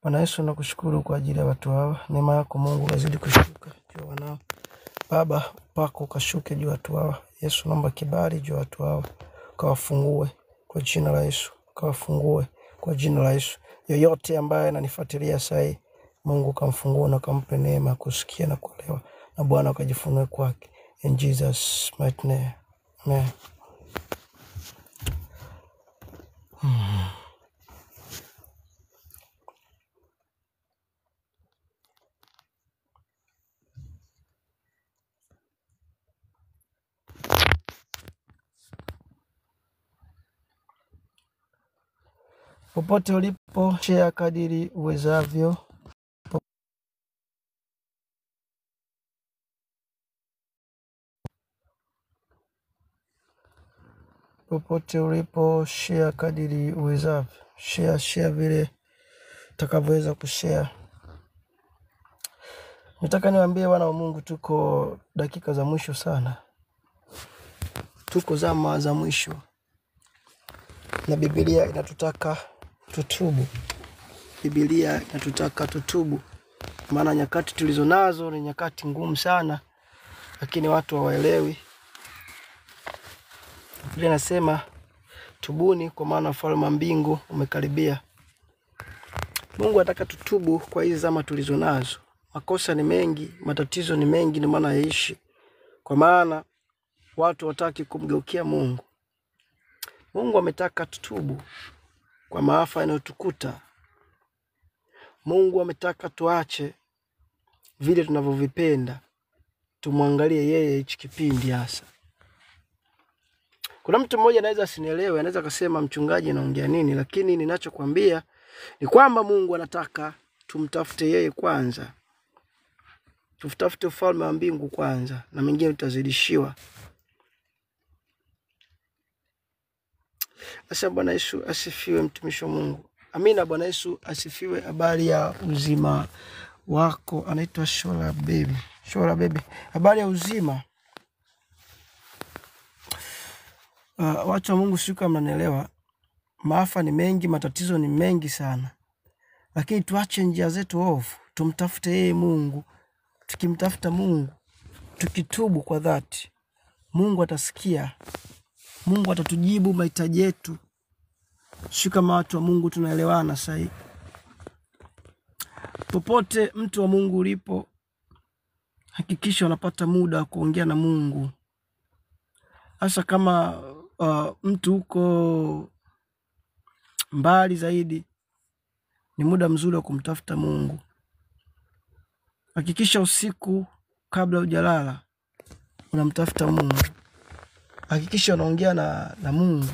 Bwana Yesu, nakushukuru kwa ajili ya watu hawa. Neema yako Mungu azidi kushuka juu wanao. Baba, pako kashuke juu watu hawa. Yesu, naomba kibali juu watu hawa. Kawafungue kwa jina la Yesu. Kawafungue kwa jina la Yesu. Yoyote ambaye ananifuatilia sasa, Mungu kamfungue na kampe neema kusikia na kuelewa. Na Bwana akajifunue kwake. In Jesus mighty name. Amen. Popote ulipo, share kadiri uwezavyo. Popote ulipo, share kadiri uwezavyo. Share vile utakavyoweza kushare. Nataka niwaambie wana wa Mungu, tuko dakika za mwisho sana. Tuko zama za mwisho. Na Biblia inatutaka tutubu. Biblia inatutaka tutubu. Maana nyakati tulizo nazo ni nyakati ngumu sana, lakini watu hawaelewi. Biblia inasema tubuni kwa maana ufalme wa mbingu umekaribia. Mungu anataka tutubu kwa hizi zama tulizo nazo. Makosa ni mengi, matatizo ni mengi, ndio maana yaishi. Kwa maana watu wataki kumgeukia Mungu. Mungu ametaka tutubu kwa maafa yanayotukuta. Mungu ametaka tuache vile tunavyovipenda, tumwangalie yeye hichi kipindi hasa. Kuna mtu mmoja anaweza asinielewe, anaweza kusema mchungaji anaongea nini, lakini ninachokuambia ni kwamba Mungu anataka tumtafute yeye kwanza. Tutafute ufalme wa mbingu kwanza, na mengine tutazidishiwa. Asa Bwana Yesu asifiwe, mtumishi wa Mungu. Amina. Bwana Yesu asifiwe. Habari ya uzima wako? Anaitwa Shola Baby. Shola Baby. Habari ya uzima. Watu wa Mungu, sio kama mnanielewa. Maafa ni mengi, matatizo ni mengi sana. Lakini tuache njia zetu ovu, tumtafute yeye Mungu. Tukimtafuta Mungu, tukitubu kwa dhati, Mungu atasikia. Mungu atatujibu mahitaji yetu. Sio kama watu wa Mungu tunaelewana sasa. Popote mtu wa Mungu ulipo, hakikisha unapata muda wa kuongea na Mungu. Hasa kama mtu uko mbali zaidi, ni muda mzuri wa kumtafuta Mungu. Hakikisha usiku kabla hujalala unamtafuta Mungu. Hakikisha unaongea na Mungu.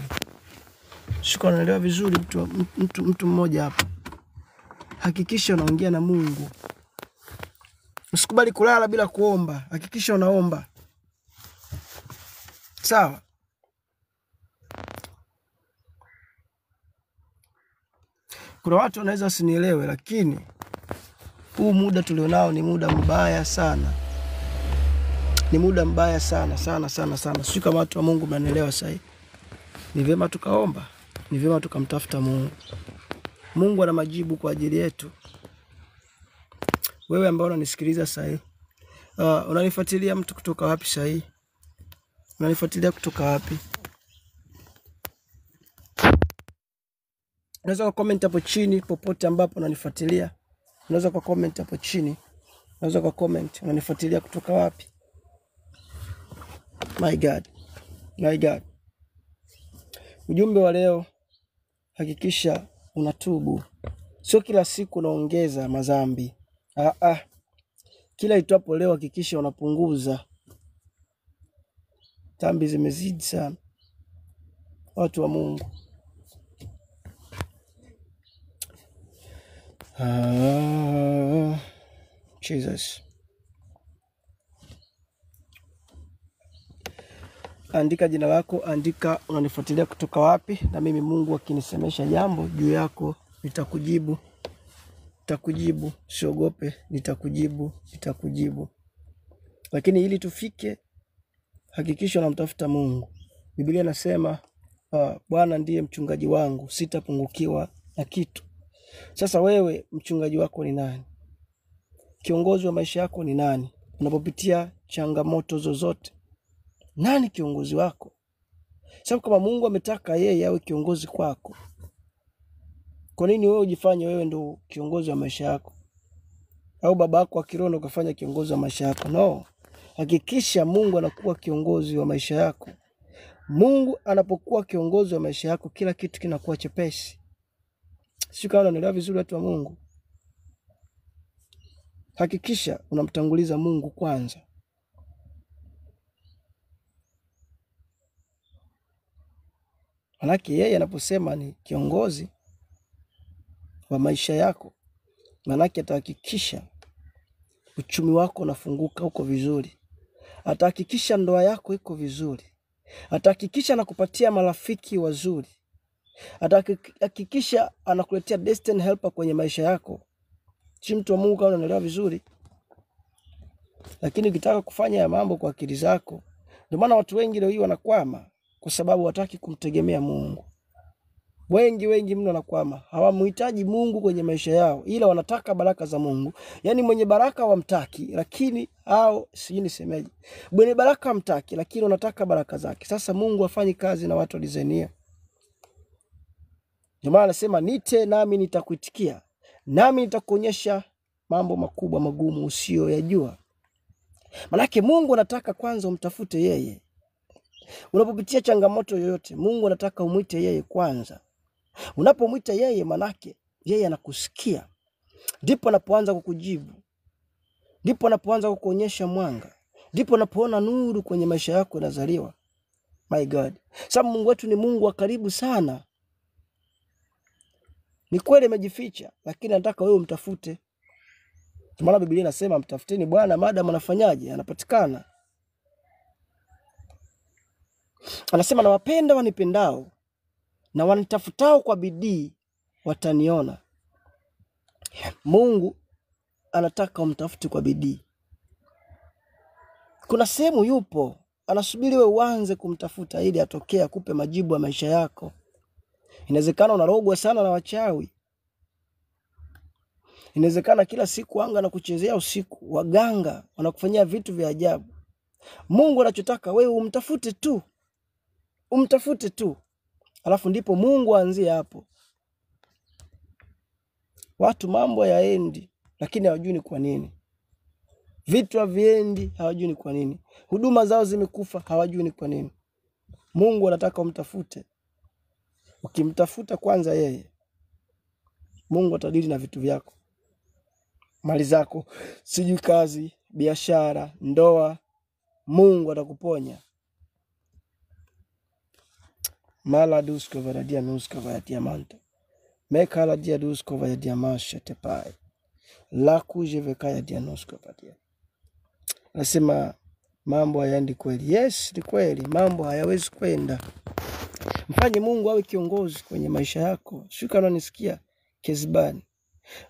Sio, unaelewa vizuri mtu mmoja hapa. Hakikisha unaongea na Mungu. Usikubali kulala bila kuomba. Hakikisha unaomba. Sawa? Kuna watu wanaweza wasinielewe, lakini huu muda tulionao ni muda mbaya sana. Ni muda mbaya sana sana sana sana. Sio kama watu wa Mungu mnanielewa sasa. Ni vyema tukaomba. Ni vyema tukamtafuta Mungu. Mungu ana majibu kwa ajili yetu. Wewe ambao unanisikiliza sasa, unanifuatilia mtu kutoka wapi sasa? Unanifuatilia kutoka wapi? Unaweza ku comment hapo chini popote ambapo unanifuatilia. Unaweza ku comment hapo chini. Unaweza ku comment unanifuatilia kutoka wapi? My God. My God. Ujumbe wa leo, hakikisha unatubu. Sio kila siku unaongeza madhambi. Kila itwapo leo hakikisha unapunguza. Dhambi zimezidi sana. Watu wa Mungu. Jesus. Andika jina lako, andika unanifuatilia kutoka wapi, na mimi Mungu akinisemesha jambo juu yako nitakujibu. Nitakujibu, usiogope, nitakujibu. Lakini ili tufike, hakikisha unamtafuta Mungu. Biblia inasema Bwana ndiye mchungaji wangu, sitapungukiwa na kitu. Sasa wewe mchungaji wako ni nani? Kiongozi wa maisha yako ni nani? Unapopitia changamoto zozote, nani kiongozi wako? Sababu kama Mungu ametaka yeye awe kiongozi kwako, kwa nini wewe ujifanye wewe ndo kiongozi wa maisha yako? Au baba yako wa kiroho ukafanya kiongozi wa maisha yako? No. Hakikisha Mungu anakuwa kiongozi wa maisha yako. Mungu anapokuwa kiongozi wa maisha yako, kila kitu kinakuwa chepesi. Sio kama unaelewa vizuri watu wa Mungu? Hakikisha unamtanguliza Mungu kwanza. Manake yeye anaposema ni kiongozi wa maisha yako, manake atahakikisha uchumi wako unafunguka uko vizuri. Atahakikisha ndoa yako iko vizuri. Atahakikisha anakupatia marafiki wazuri. Atahakikisha anakuletea destiny helper kwenye maisha yako. Si mtu wa Mungu kama unaelewa vizuri. Lakini ukitaka kufanya ya mambo kwa akili zako, ndio maana watu wengi leo hii wanakwama, kwa sababu wataki kumtegemea Mungu. Wengi mno wanakwama. Hawamhitaji Mungu kwenye maisha yao, ila wanataka baraka za Mungu. Yaani mwenye baraka wamtaki, lakini sijui nisemeje. Mwenye baraka wamtaki, lakini wanataka baraka zake. Sasa Mungu hafanyi kazi na watu wa designia. Ndio maana anasema nite nami nitakuitikia. Nami nitakuonyesha mambo makubwa magumu usiyoyajua. Manake Mungu anataka kwanza umtafute yeye. Unapopitia changamoto yoyote, Mungu anataka umuite yeye kwanza. Unapomwita yeye, manake yeye anakusikia. Ndipo anapoanza kukujibu. Ndipo anapoanza kukuonyesha mwanga. Ndipo unapoona nuru kwenye maisha yako inazaliwa. My God. Sababu Mungu wetu ni Mungu wa karibu sana. Ni kweli amejificha, lakini anataka wewe umtafute. Kwa maana Biblia inasema mtafuteni Bwana maadamu anafanyaje? Anapatikana. Anasema na wapenda wanipendao na wanitafutao kwa bidii wataniona. Mungu anataka umtafute kwa bidii. Kuna sehemu yupo, anasubiri wewe uanze kumtafuta ili atokee akupe majibu ya maisha yako. Inawezekana unarogwa sana na wachawi. Inawezekana kila siku anga na kuchezea usiku, waganga wanakufanyia vitu vya ajabu. Mungu anachotaka wewe umtafute tu. Umtafute tu. Alafu ndipo Mungu aanzie hapo. Watu mambo yaendi, lakini hawajui ni kwa nini. Vitu haviendi, hawajui ni kwa nini. Huduma zao zimekufa, hawajui ni kwa nini. Mungu anataka umtafute. Ukimtafuta kwanza yeye, Mungu atadili na vitu vyako. Mali zako, sijui kazi, biashara, ndoa, Mungu atakuponya. Mala dusko varadia nusko vaya diamanta. Meka la dia dusko vaya diamasha tepai. Laku jevekaya dia nusko vadia. Nasema mambo hayaendi kweli. Yes, ni kweli. Mambo hayawezi kwenda. Mfanye Mungu awe kiongozi kwenye maisha yako. Shuka unanisikia Kezibani.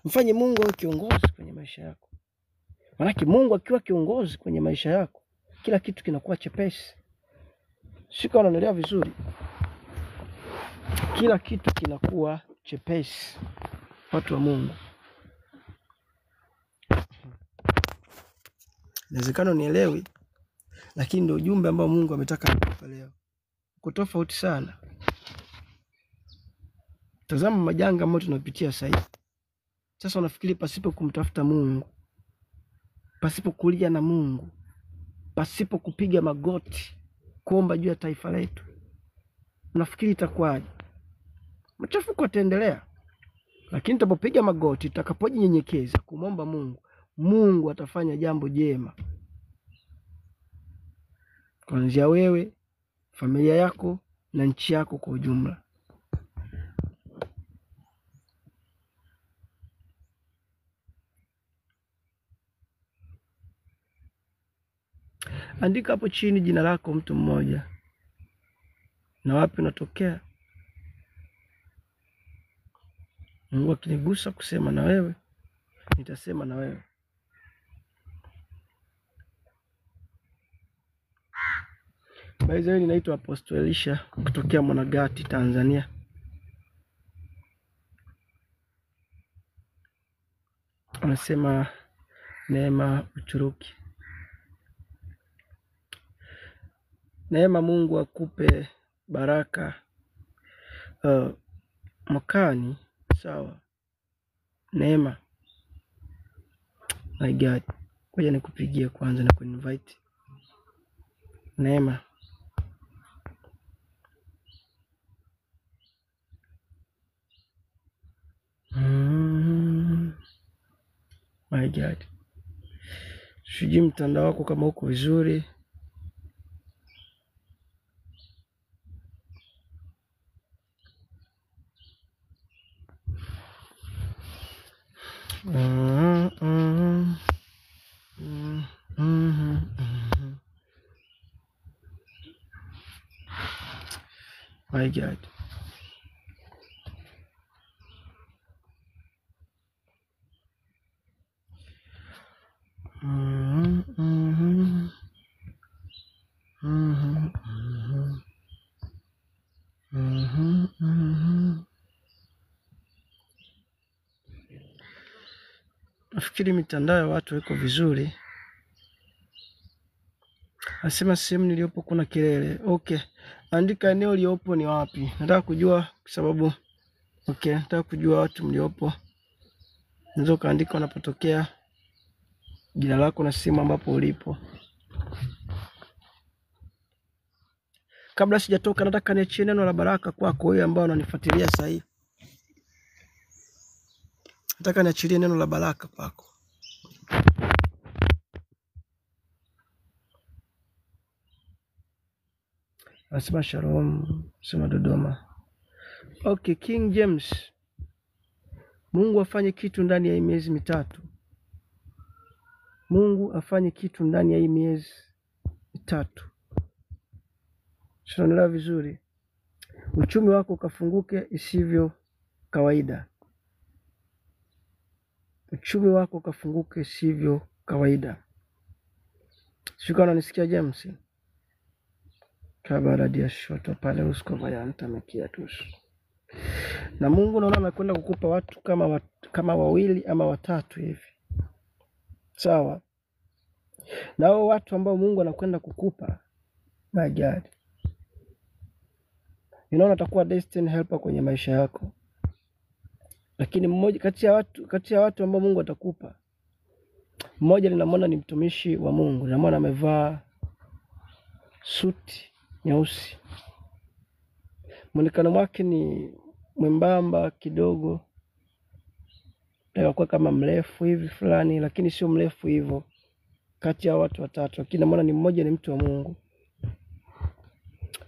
Mfanye Mungu awe kiongozi kwenye maisha yako. Maana Mungu akiwa kiongozi kwenye maisha yako, kila kitu kinakuwa chepesi. Shuka unanielewa vizuri. Kila kitu kinakuwa chepesi. Watu wa Mungu. Inawezekana unielewi, lakini ndio ujumbe ambao Mungu ametaka nikupe leo. Uko tofauti sana. Tazama majanga ambayo tunapitia sasa hivi. Sasa unafikiri pasipo kumtafuta Mungu, pasipo kulia na Mungu, pasipo kupiga magoti kuomba juu ya taifa letu, unafikiri itakuwaje? Machafuko yataendelea. Lakini tutapopiga magoti, tutakapojinyenyekeza kumomba Mungu, Mungu atafanya jambo jema. Kuanzia wewe, familia yako na nchi yako kwa ujumla. Andika hapo chini jina lako mtu mmoja. Na wapi unatokea. Mungu akinigusa kusema na wewe, nitasema na wewe. By the way, ninaitwa Apostle Elisha kutokea Monagati, Tanzania. Anasema Neema Uturuki. Neema, Mungu akupe baraka mwakani. Sawa Neema. My God, ngoja nikupigie kwanza na kuinvite. Neema, my God, sijui mtandao wako kama uko vizuri. My God. Nafikiri mitandao ya watu iko vizuri. Nasema sehemu niliyopo kuna kelele. Okay. Andika eneo uliopo ni wapi. Nataka kujua kwa sababu nataka kujua watu mliopo. Unaweza kaandika unapotokea, jina lako na simu ambapo ulipo. Kabla sijatoka nataka niachie neno la baraka kwako wewe ambao unanifuatilia sasa hivi. Nataka niachilie neno la baraka kwako. Asema Shalom, sema Dodoma. Okay, King James. Mungu afanye kitu ndani ya miezi mitatu. Mungu afanye kitu ndani ya miezi mitatu. Tunaelewa vizuri. Uchumi wako ukafunguke isivyo kawaida. Uchumi wako ukafunguke isivyo kawaida. Shukrani, unanisikia James? Kabla dia shoto pale usikova ya ntamekia tusu. Na Mungu naona anakwenda kukupa watu kama wawili ama watatu hivi. Sawa? Na hao watu ambao Mungu anakwenda kukupa, my God, atakuwa destiny helper kwenye maisha yako. Lakini mmoja kati ya watu ambao Mungu atakupa, mmoja ninamwona ni mtumishi wa Mungu. Ninamwona amevaa suti nyeusi. Muonekano wake ni mwembamba kidogo. Anakuwa kama mrefu hivi fulani, lakini sio mrefu hivyo. Kati ya watu watatu, lakini naona ni mmoja ni mtu wa Mungu.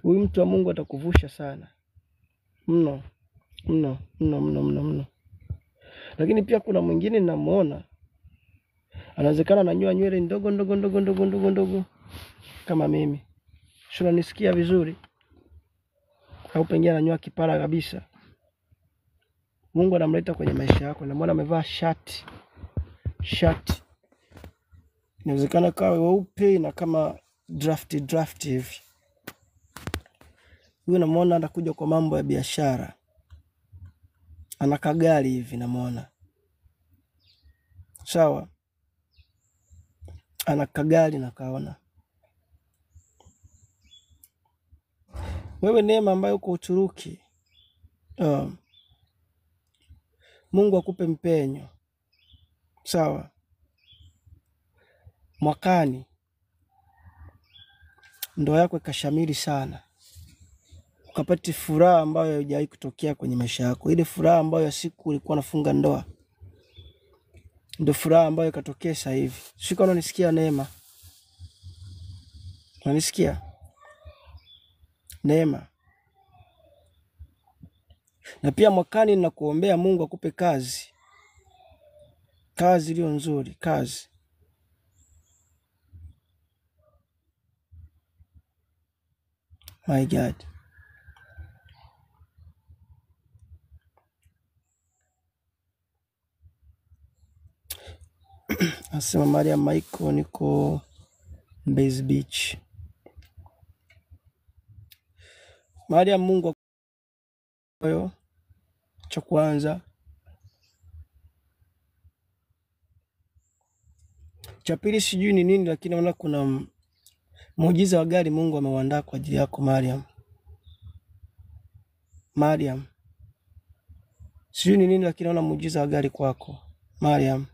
Huyu mtu wa Mungu atakuvusha sana. Mno. Lakini pia kuna mwingine ninamuona anawezekana ananyoa nywele ndogo kama mimi. Sio, unanisikia vizuri? Au pengine ananyoa kipara kabisa. Mungu anamleta kwenye maisha yako. Namuona amevaa shati. Inawezekana kawa weupe na kama draft hivi. Huyu namuona anakuja kwa mambo ya biashara. Ana kagari hivi namuona. Sawa? Ana kagari nakaona. Wewe Neema ambaye uko Uturuki, Mungu akupe mpenyo. Sawa? Mwakani ndoa yako ikashamiri sana. Ukapata furaha ambayo haijawahi kutokea kwenye maisha yako. Ile furaha ambayo ya siku ulikuwa unafunga ndoa, ndio furaha ambayo ikatokea sasa hivi. Sio, unanisikia Neema? Unanisikia? Neema. Na pia mwakani ninakuombea Mungu akupe kazi. Kazi iliyo nzuri, kazi. My God. Asema Maria Michael, niko Mbezi Beach. Mariam, Mungu moyo cha kwanza. Cha pili sijui ni nini, lakini naona kuna muujiza wa gari Mungu ameuandaa kwa ajili yako Mariam. Mariam, sijui ni nini, lakini naona muujiza wa gari kwako Mariam.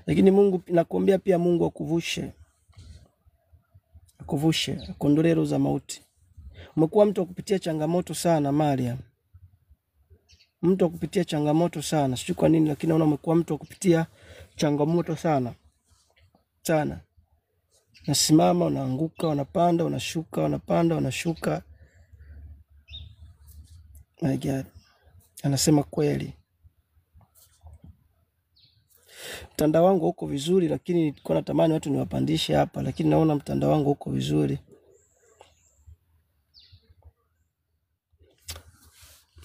Lakini Mungu nakuombea pia Mungu akuvushe, akuondolee roho za mauti. Umekuwa mtu wa kupitia changamoto sana Mariam. Mtu wa kupitia changamoto sana. Sijui kwa nini, lakini naona umekuwa mtu wa kupitia changamoto sana. Sana. Nasimama, unaanguka, unapanda, unashuka, unapanda, unashuka. My God. Anasema kweli. Mtandao wangu uko vizuri, lakini nilikuwa natamani watu niwapandishe hapa, lakini naona mtandao wangu uko vizuri.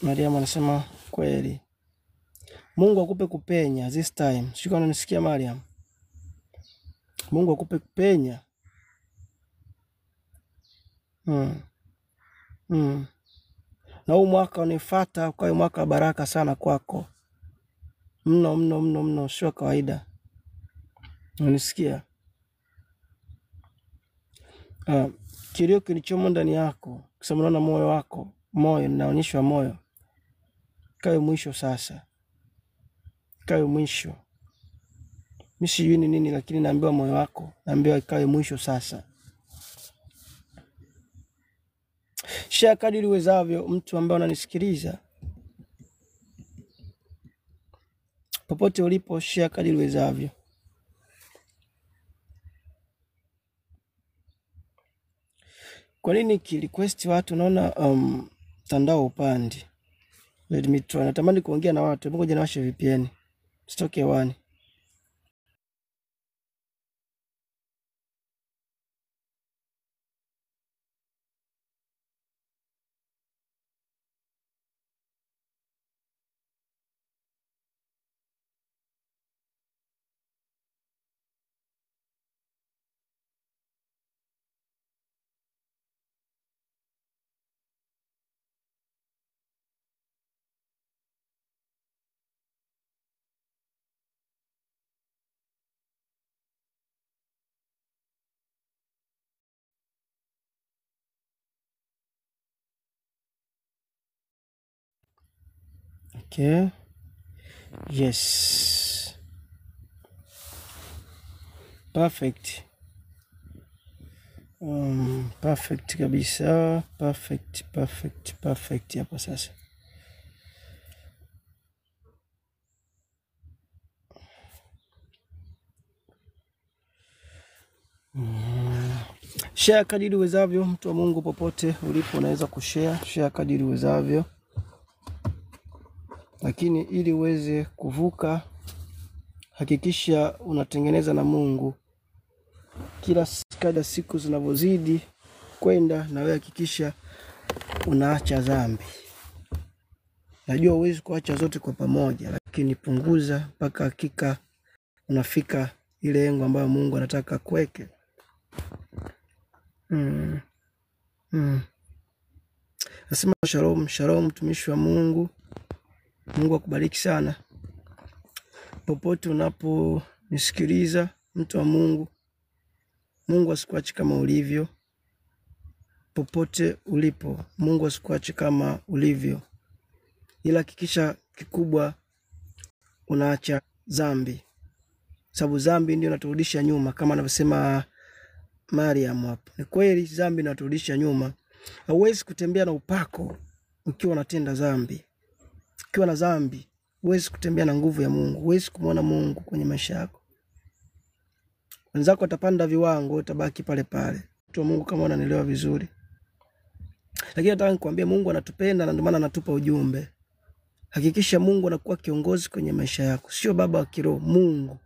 Mariam anasema kweli. Mungu akupe kupenya this time. Sio kama unanisikia Mariam. Mungu akupe kupenya. Na huu mwaka unifuata ukae mwaka wa baraka sana kwako. Mno sio kawaida. Unanisikia? Kilio kilichomo ndani yako, kusema unaona moyo wako, moyo naonyeshwa moyo. Kae mwisho sasa. Kae mwisho. Mimi sijui ni nini, lakini naambiwa moyo wako, naambiwa kae mwisho sasa. Share kadiri uwezavyo, mtu ambaye unanisikiliza. Popote ulipo, share kadiri uwezavyo. Kwa nini request watu? Naona mtandao upandi. Let me try. Natamani kuongea na watu. Ngoja niwashe VPN. Stoke hewani. Okay. Yes. Perfect. Perfect kabisa. Perfect hapa sasa. Share kadiri uwezavyo, mtu wa Mungu popote ulipo unaweza kushare. Share kadiri uwezavyo. Lakini ili uweze kuvuka, hakikisha unatengeneza na Mungu. Kila siku zinavozidi kwenda, na wewe hakikisha unaacha dhambi. Najua huwezi kuacha zote kwa pamoja, lakini punguza mpaka hakika unafika ile lengo ambayo Mungu anataka kuweke. Nasema shalom mtumishi wa Mungu. Mungu akubariki sana. Popote unaponisikiliza, mtu wa Mungu, Mungu asikuache kama ulivyo. Popote ulipo, Mungu asikuache kama ulivyo. Ila hakikisha kikubwa unaacha dhambi. Sababu dhambi ndio inaturudisha nyuma, kama anavyosema Mariam hapo. Ni kweli dhambi inaturudisha nyuma. Hauwezi kutembea na upako ukiwa unatenda dhambi. Ukiwa na dhambi, huwezi kutembea na nguvu ya Mungu. Huwezi kumwona Mungu kwenye maisha yako. Wenzako watapanda viwango, utabaki pale pale. Mtu wa Mungu, kama unanielewa vizuri. Lakini nataka nikwambie Mungu anatupenda, na ndio maana anatupa ujumbe. Hakikisha Mungu anakuwa kiongozi kwenye maisha yako. Sio baba wa kiroho, Mungu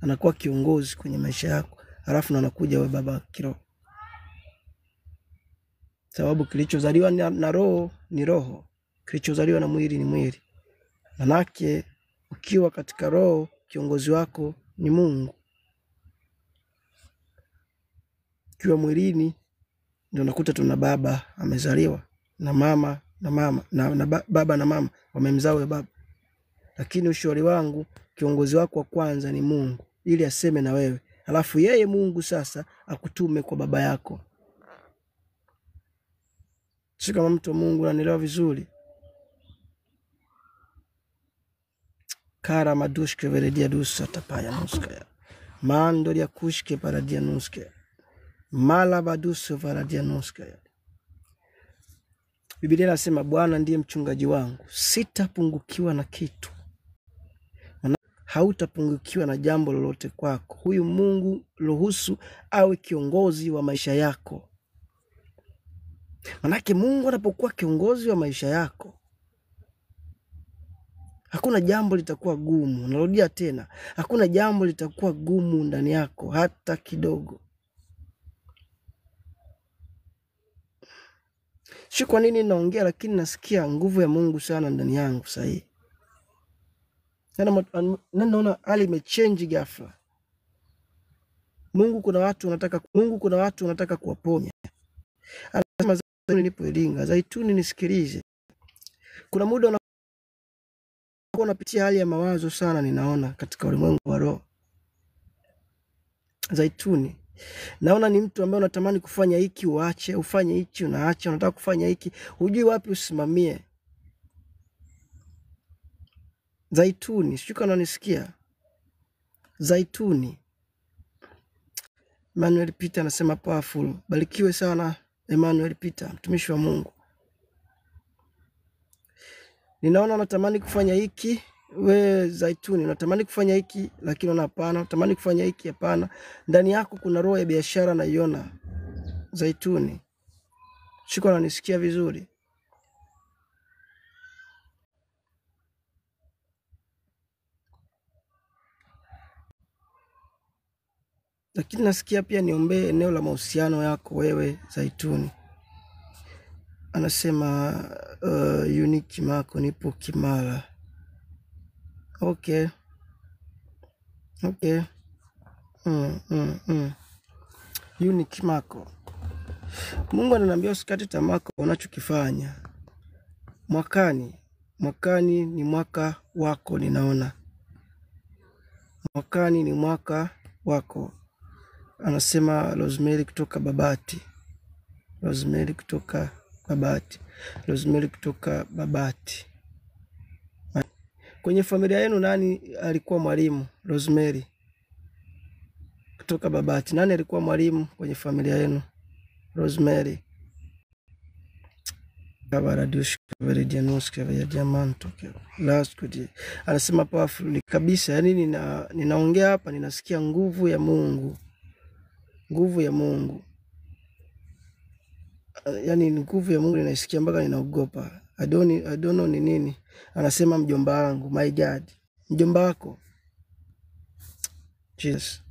anakuwa kiongozi kwenye maisha yako. Halafu na anakuja wewe baba wa kiroho. Sababu kilichozaliwa na roho ni roho. Kilichozaliwa na mwili ni mwili. Manake ukiwa katika roho, kiongozi wako ni Mungu. Tukiwa mwilini ndio nakuta tuna baba amezaliwa na mama baba na mama wamemzaa huyo baba. Lakini ushauri wangu, kiongozi wako wa kwanza ni Mungu, ili aseme na wewe. Alafu yeye Mungu sasa akutume kwa baba yako. Si kama mtu wa Mungu ananielewa vizuri. Kara madushke veredia dusa tapaya nuska. Mando ya kushke paradia nuska. Mala baduso paradia nuska. Biblia inasema Bwana ndiye mchungaji wangu, sitapungukiwa na kitu. Hautapungukiwa na jambo lolote kwako. Huyu Mungu ruhusu awe kiongozi wa maisha yako. Manake Mungu anapokuwa kiongozi wa maisha yako, hakuna jambo litakuwa gumu. Narudia tena, hakuna jambo litakuwa gumu ndani yako hata kidogo. Si kwa nini naongea, lakini nasikia nguvu ya Mungu sana ndani yangu sasa hivi. Naona hali imechange ghafla. Mungu kuna watu wanataka kuwaponya. Anasema Zaituni nipo Iringa. Zaituni nisikilize. Kuna muda unapitia hali ya mawazo sana, ninaona katika ulimwengu wa roho. Zaituni, naona ni mtu ambaye unatamani kufanya hiki uache, ufanye hiki unaacha, unataka kufanya hiki, hujui wapi usimamie. Zaituni, sijui kama unanisikia. Zaituni. Emmanuel Peter anasema powerful. Barikiwe sana Emmanuel Peter, mtumishi wa Mungu. Ninaona unatamani kufanya hiki, we Zaituni, unatamani kufanya hiki lakini hapana, unatamani kufanya hiki hapana. Ndani yako kuna roho ya biashara naiona. Zaituni, siko unanisikia vizuri. Lakini nasikia pia niombee eneo la mahusiano yako wewe Zaituni. Anasema Unique Mako nipo Kimara. Okay. Unique Mako. Mungu ananiambia usikate tamaa kwa unachokifanya. Mwakani ni mwaka wako, ninaona. Mwakani ni mwaka wako. Anasema Rosemary kutoka Babati. Rosemary kutoka Babati. Kwenye familia yenu nani alikuwa mwalimu? Rosemary kutoka Babati. Nani alikuwa mwalimu kwenye familia yenu? Rosemary. Kabaradush Veridianus ya diamanto. Last good. Anasema powerful kabisa. Yaani ninaongea hapa ninasikia nguvu ya Mungu. Nguvu ya Mungu. Yaani nguvu ya Mungu ninaisikia mpaka ninaogopa. I don't know ni nini. Anasema mjomba wangu, my God. Mjomba wako. Jesus.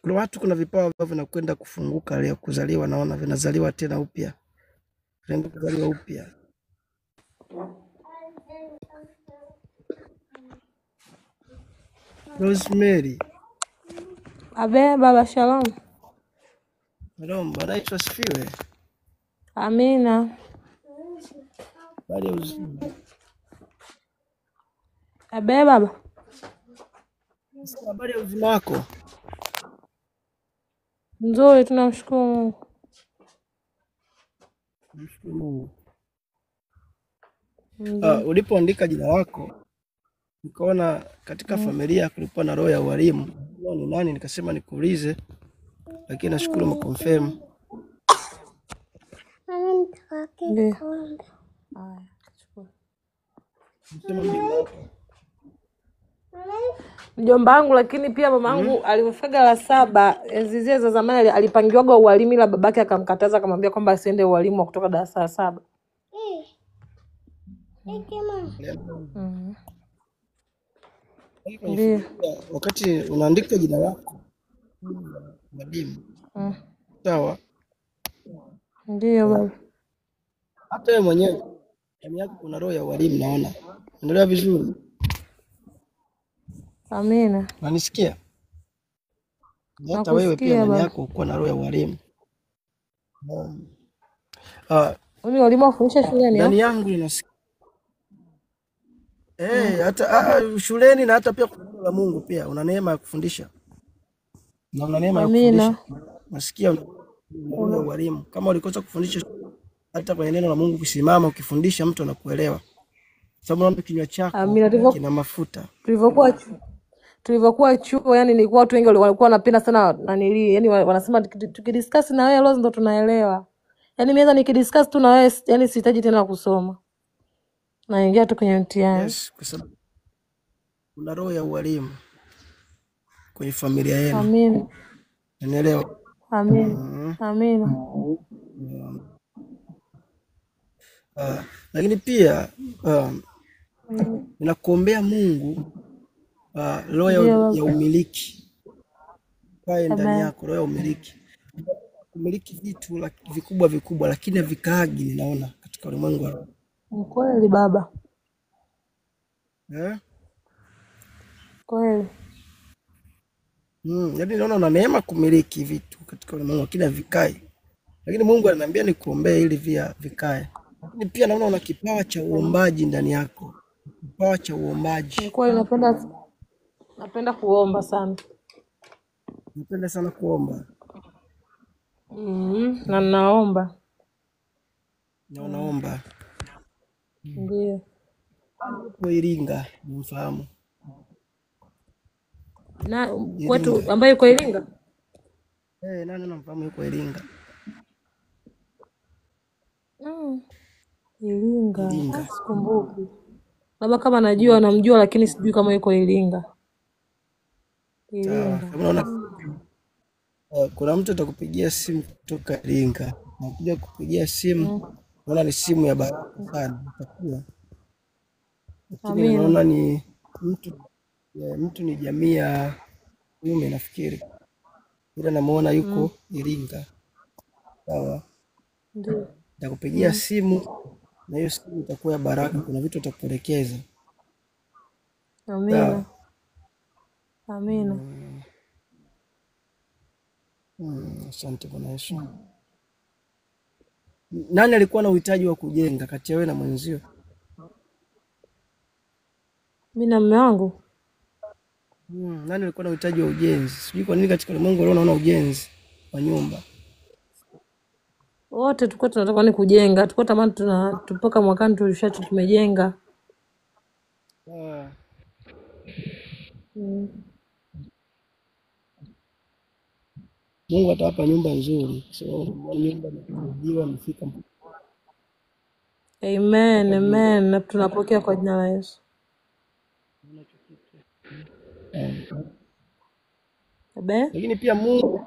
Kuna watu, kuna vipawa ambavyo vinakwenda kufunguka leo, kuzaliwa, naona vinazaliwa tena upya. Vinaenda kuzaliwa upya. Rosemary. Abe baba, shalom. Shalom, Bwana Yesu asifiwe. Amina. Abe baba. Habari ya uzima wako? Nzuri, tunamshukuru Mungu. Mshukuru Mungu. Ulipoandika jina lako nikaona katika familia kulikuwa na roho ya walimu. Ni nani? Nikasema nikuulize, lakini nashukuru umeconfirm. Mjomba wangu, lakini pia mama wangu alifika la 7 enzi zile za zamani alipangiwaga ualimu, ila babake akamkataza, akamwambia kwamba asiende ualimu wa kutoka darasa la 7. Ndio. Wakati unaandika jina lako mwalimu. Sawa? Ndio baba. Hata wewe mwenyewe ndani yako kuna roho ya walimu naona. Unaelewa vizuri? Amina. Unanisikia? Hata wewe pia Nakusikia ndani baba. yako uko na roho ya ualimu. Ah, Mimi walimu wafundisha shuleni ndani yangu inasikia hata shuleni na hata pia kwa neno la Mungu pia una neema ya kufundisha. Na una neema ya kufundisha. Amina. Nasikia una roho ya ualimu. Kama ulikosa kufundisha hata kwa neno la Mungu kusimama ukifundisha mtu anakuelewa. Sababu naomba kinywa chako Amina. kina mafuta. Tulivyokuwa chuo, yani nilikuwa watu wengi walikuwa wanapenda sana nanili, yani wanasema tukidiscuss na wewe Rose ndo tunaelewa. Yani mimi nikidiscuss tu na wewe, yani sihitaji tena kusoma. Naingia tu kwenye mtihani. Yes, kwa sababu una roho ya ualimu kwenye familia yenu. Amina. Unaelewa? Amina. Amina. Lakini pia ninakuombea Mungu roho ya umiliki kae ndani yako, roho ya umiliki. Umiliki vitu vikubwa vikubwa, lakini havikaagi. Ninaona katika ulimwengu wa Kweli baba. Kweli. Yaani naona una neema kumiliki vitu katika ulimwengu, lakini havikai. Lakini Mungu ananiambia nikuombee ili vikae. Lakini pia naona una kipawa cha uombaji ndani yako. Kipawa cha uombaji. Kweli napenda kuomba sana. Napenda sana kuomba. Na naomba. Na unaomba. Ndio. Kwa Iringa, mfahamu. Na kwetu ambaye yuko Iringa? Nani unamfahamu yuko Iringa? Iringa. Sikumbuki. Baba kama najua namjua, lakini sijui kama yuko Iringa. Iringa. Kuna mtu atakupigia simu kutoka Iringa. Nakuja kupigia simu. Naona ni simu ya baraka sana. Lakini naona ni mtu ni jamii ya Ume nafikiri. Ila namuona yuko Iringa. Sawa. Ndio. Nitakupigia simu na hiyo simu itakuwa ya baraka. Kuna vitu atakuelekeza. Amina. Amina. Asante Bwana Yesu. Nani alikuwa na uhitaji wa kujenga kati ya wewe na mwenzio? Mimi na mume wangu. Nani alikuwa na uhitaji wa ujenzi? Sijui kwa nini katika ulimwengu leo naona ujenzi wa nyumba. Wote tulikuwa tunataka ni kujenga. Tulikuwa tamani tupaka mwakani tulishacho tumejenga. Mungu atawapa nyumba nzuri. So nyumba inakujiwa mfika. Amen, amen. Na tunapokea kwa jina la Yesu. Lakini pia Mungu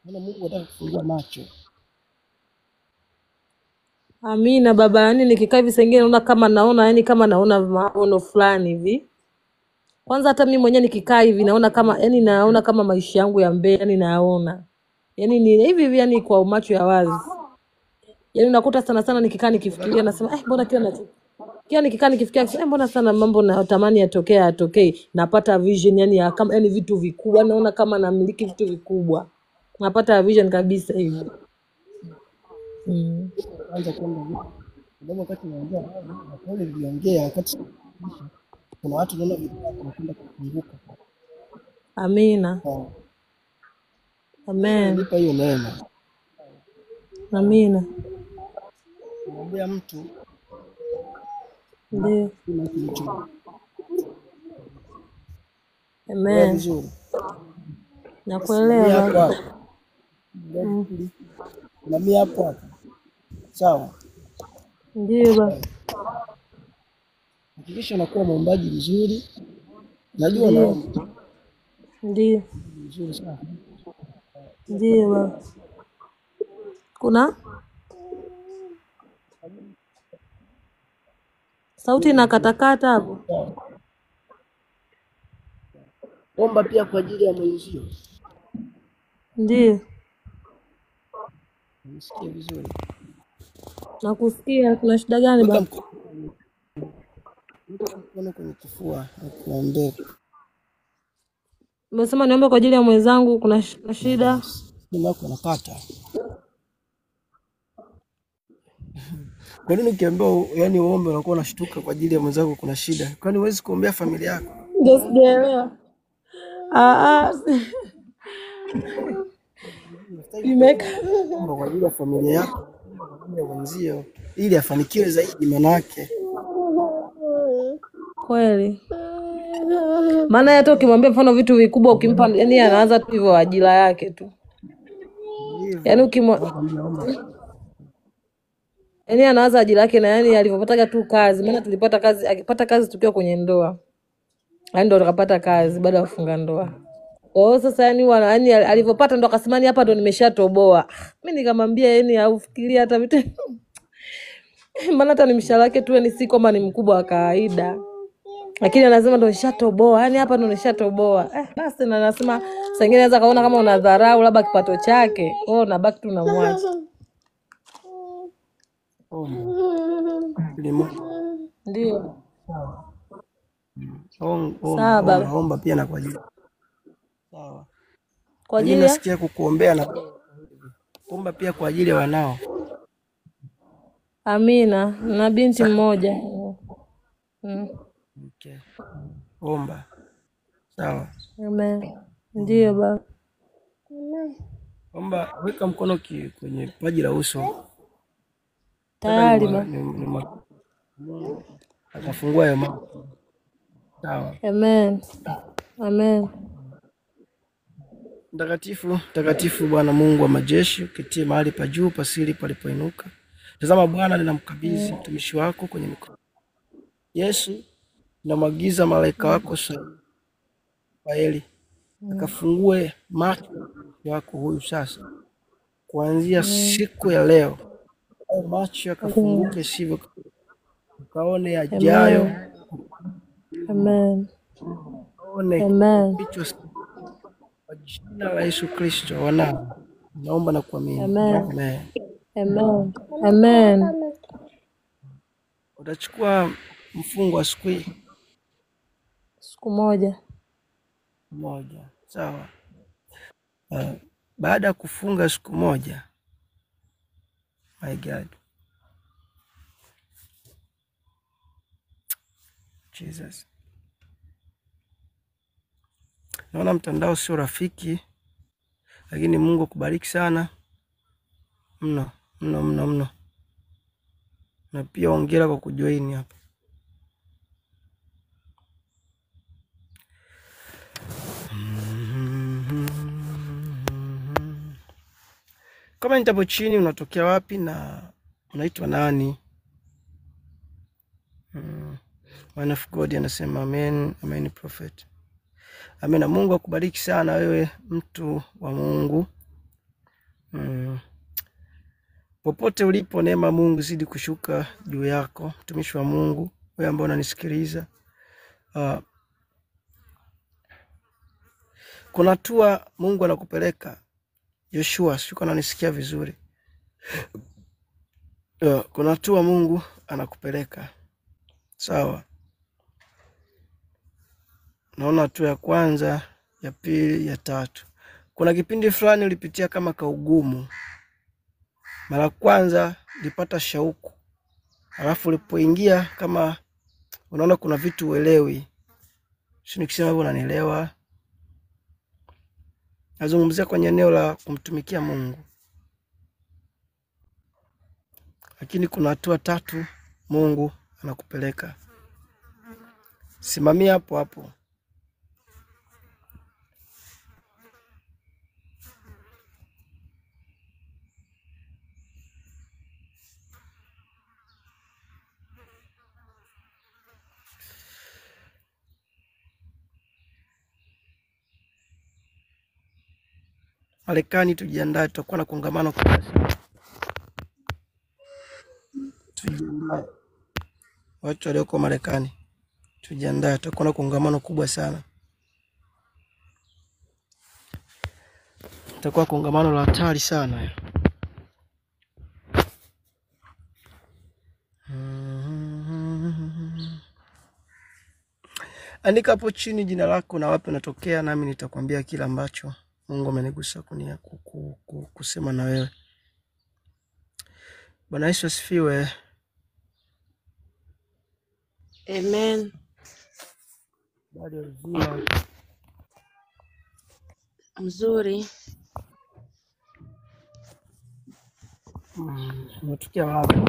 anataka kufungua macho. Amina baba, yani nikikaa hivi sengine naona kama naona maono fulani hivi. Kwanza hata mimi mwenyewe nikikaa hivi naona kama maisha yangu ya mbele, yani naona. Yani ni hivi yani kwa macho ya wazi. Yani unakuta sana nikikaa nikifikiria nasema mbona kila nikikaa nikifikiria mbona sana mambo natamani yatokee, napata vision yani kama yani vitu vikubwa, naona kama namiliki vitu vikubwa. Napata vision kabisa hivi. Kwanza kwamba wakati naongea na pole niliongea wakati kuna watu naona vitu wanakwenda kufunguka. Amina. Amen. Nipa hiyo neema. Amina. Naomba mtu ndio. Amen. Nakuelewa. Na mimi hapo. Sawa. Ndio baba. Hakikisha unakuwa mwombaji mzuri. Najua naomba. Ndio. Mzuri sana. Ndio baba. Kuna sauti inakatakata hapo. Omba pia kwa ajili ya mwenzio. Ndio. Nisikie vizuri. Nakusikia. Kuna shida gani baba? weka mkono kwenye kifua na kuombea. Umesema niombe kwa ajili ya mwenzangu kuna shida. Simu yako unapata. Kwa nini ukiambiwa yani uombe unakuwa unashtuka kwa ajili ya mwenzako kuna shida? Kwani huwezi kuombea familia yako? Ndio sijaelewa. Nimeka Kwa ajili ya familia yako, kwa ajili ya wenzio ili afanikiwe zaidi manake. kweli. Maana hata ukimwambia mfano vitu vikubwa ukimpa, yani anaanza tu hivyo ajira yake tu. Yani yani anaanza ajira yake na yani alivyopata tu kazi, maana tulipata kazi, akipata kazi tukiwa kwenye ndoa. Yani ndo akapata kazi baada ya kufunga ndoa. Sasa yani alivyopata ndo akasema ni hapa ndo nimeshatoboa. Mimi nikamwambia yani haufikiria hata vitu. Maana hata ni mshahara wake tu ni si kama ni mkubwa wa kawaida. Lakini anasema ndo nishatoboa. Yani hapa ndo nishatoboa. Basi na anasema saa nyingine anaweza kaona kama unadharau labda kipato chake. Na baki tu unamwacha. Ndio. Sawa baba. Naomba pia na kwa ajili. Sawa. Kwa ajili ya nasikia kukuombea na kuomba pia kwa ajili ya wanao. Amina. Na binti mmoja. Okay. Omba. Sawa. Amen. Ndio baba. Omba, weka mkono kwenye paji la uso. Tayari baba. Atafungua ya mama. Sawa. Amen. Amen. Mtakatifu Bwana Mungu wa majeshi, uketie mahali pa juu pasiri palipoinuka. Tazama Bwana, ninamkabidhi mtumishi wako kwenye mikono. Yesu, ninamwagiza malaika wako Rafaeli akafungue macho yako huyu sasa. Kuanzia siku ya leo, macho yakafunguke sivyo ukaone yajayo. Amen. Amen. Kwa jina la Yesu Kristo wanao. Naomba na kuamini. Amen. Amen. Amen. Utachukua mfungo wa siku moja. Sawa. Baada ya kufunga siku moja, my God, Jesus, naona mtandao sio rafiki, lakini Mungu akubariki sana mno. Na pia hongera kwa kujoin hapa. Comment hapo chini unatokea wapi na unaitwa nani? Man of God anasema amen, amen prophet. Amen, na Mungu akubariki sana wewe mtu wa Mungu. Popote ulipo, neema Mungu zidi kushuka juu yako, mtumishi wa Mungu, wewe ambao unanisikiliza. Kuna hatua Mungu anakupeleka. Joshua, shuka unanisikia vizuri. Kuna hatua Mungu anakupeleka. Sawa. Naona hatua ya kwanza, ya pili, ya tatu. Kuna kipindi fulani ulipitia kama kaugumu. Mara kwanza ulipata shauku. Alafu ulipoingia kama unaona kuna vitu uelewi. Sio nikisema hivyo unanielewa. Nazungumzia kwenye eneo la kumtumikia Mungu. Lakini kuna hatua tatu Mungu anakupeleka. Simamia hapo hapo. Marekani tujiandae, tutakuwa na kongamano kubwa sana. Tujiandae. Watu walioko Marekani tujiandae, tutakuwa na kongamano kubwa sana. Tutakuwa kongamano la hatari sana. Andika hapo chini jina lako na wapi unatokea, nami nitakwambia kila ambacho Mungu amenigusa kusema na wewe. Bwana Yesu asifiwe. Amen. Bado uzima. Mzuri. Unatokea wapi?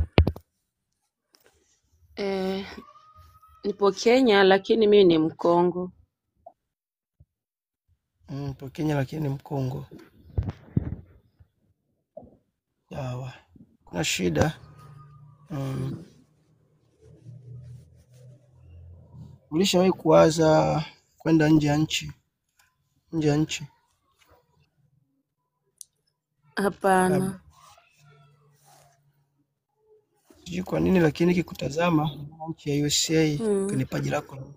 Nipo Kenya lakini mimi ni Mkongo. Nipo Kenya lakini ni Mkongo. Sawa. Kuna shida. Ulishawahi kuwaza kwenda nje ya nchi? Nje ya nchi? Hapana. Sijui kwa nini lakini nikikutazama nchi ya USA kwenye paji lako.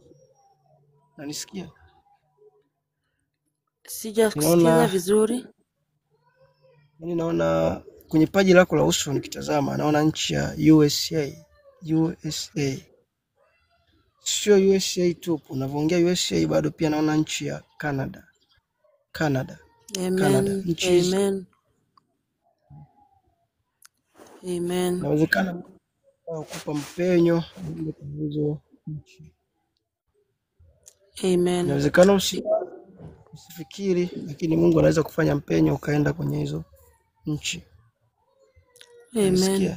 Unanisikia? Sijakusikia vizuri. Mimi naona kwenye paji lako la uso nikitazama naona nchi ya USA. Sio USA tu, unavyoongea USA bado pia naona nchi ya Canada. Amen. Canada. Amen. Amen. Inawezekana kukupa mpenyo hizo nchi. Amen. Inawezekana usifikiri, lakini Mungu anaweza kufanya mpenyo ukaenda kwenye hizo nchi. Amen.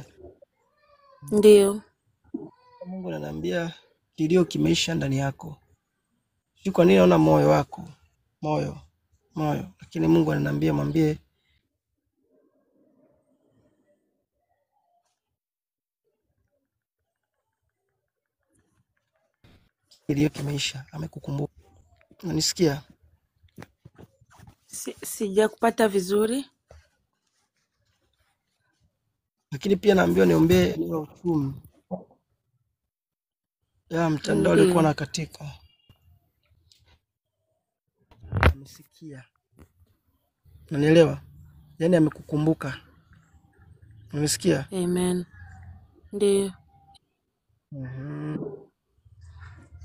Ndio. Mungu ananiambia kilio kimeisha ndani yako. Sio kwa nini naona moyo wako, moyo. Lakini Mungu ananiambia mwambie kilio kimeisha, amekukumbuka. Unanisikia? Sijakupata vizuri. Lakini pia naambiwa niombee eneo la uchumi. Mtandao ulikuwa na katika. Amesikia. Unanielewa? Yaani amekukumbuka. Unanisikia? Amen. Ndio.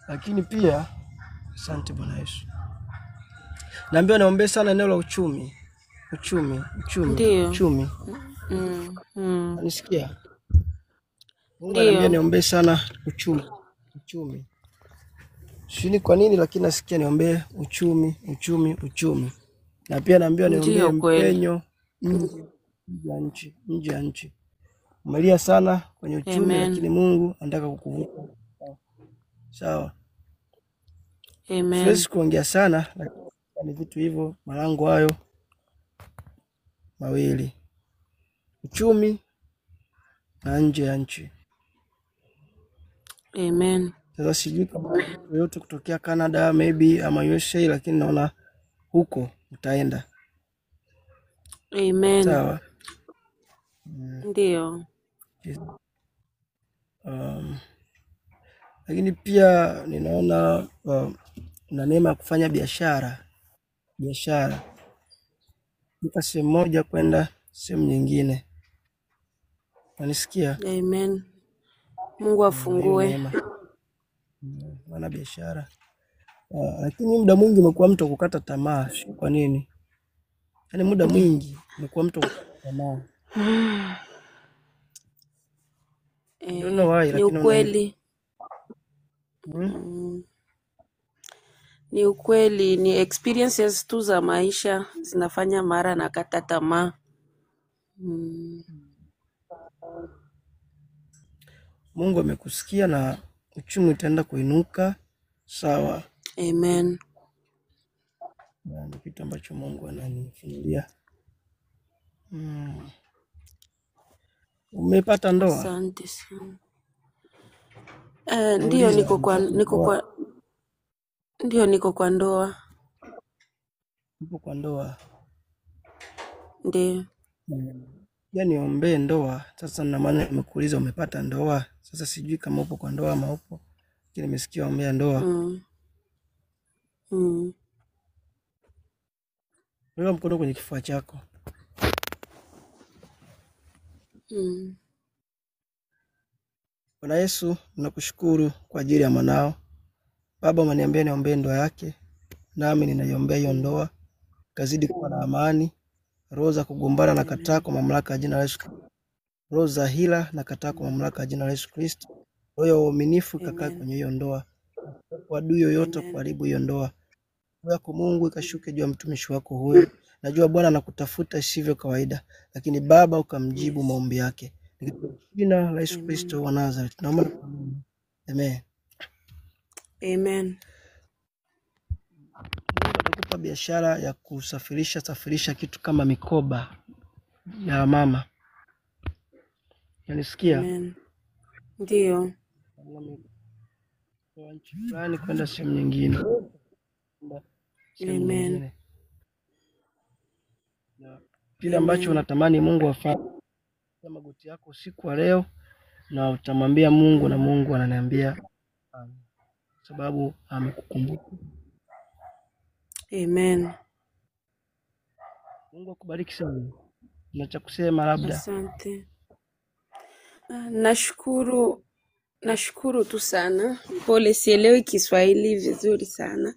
Lakini pia asante Bwana Yesu. Naambiwa naombe sana eneo la uchumi. Uchumi. Unanisikia? Mungu ananiambia niombe sana uchumi. Sijui kwa nini lakini nasikia niombe uchumi. Na pia naambiwa niombe mpenyo nje ya nchi. Umelia sana kwenye uchumi. Amen. Lakini Mungu anataka kukuvuta. Sawa. Amen. Siwezi kuongea sana lakini ni vitu hivyo, malango hayo mawili. Uchumi na nje ya nchi. Amen. Sasa sijui kama yote kutokea Canada maybe ama USA, lakini naona huko utaenda. Amen. Sawa. Ndio. Lakini pia ninaona una neema ya kufanya biashara. Kutoka sehemu moja kwenda sehemu nyingine. Unanisikia? Amen. Mungu afungue. Wana biashara. Lakini muda mwingi umekuwa mtu kukata tamaa. Kwa nini? Yaani muda mwingi umekuwa mtu kukata tamaa. Ni ukweli. Ni ukweli, ni experiences tu za maisha zinafanya mara na kata tamaa. Mungu amekusikia na uchumi utaenda kuinuka. Sawa. Amen. Ni kitu ambacho Mungu ananifunulia. Umepata ndoa? Asante sana. Ndio niko kwa ndoa. Upo kwa ndoa? Ndio. Yaani niombe ndoa. Sasa na maana nimekuuliza umepata ndoa. Sasa sijui kama upo kwa ndoa ama upo. Lakini nimesikia ombea ndoa. Weka mkono kwenye kifua chako. Bwana Yesu, nakushukuru kwa ajili ya mwanao. Baba, umeniambia niombee ndoa yake, nami ninaiombea hiyo ndoa, kazidi kuwa na amani. Roho za kugombana na kataa kwa mamlaka ya jina la Yesu Kristo. Roho za hila na kataa kwa mamlaka ya jina la Yesu Kristo. Roho ya uaminifu ikakaa kwenye hiyo ndoa. Adui yoyote kuharibu hiyo ndoa. Roho yako Mungu ikashuke juu ya mtumishi wako huyo. Najua Bwana anakutafuta sivyo kawaida, lakini Baba ukamjibu maombi yake. Katika jina la Yesu Kristo wa Nazareth. Naomba na kuamini. Amen. Amen. Mungu atakupa biashara ya safirisha kitu kama mikoba ya mama. Unanisikia? Amen. Ndio. Kwa nchi fulani kwenda sehemu nyingine. Amen. Na kile ambacho unatamani Mungu afanye magoti yako usiku wa leo, na utamwambia Mungu, na Mungu ananiambia sababu amekukumbuka. Amen. Mungu akubariki sana. Na cha kusema labda? Asante. Nashukuru tu sana. Pole, sielewi Kiswahili vizuri sana,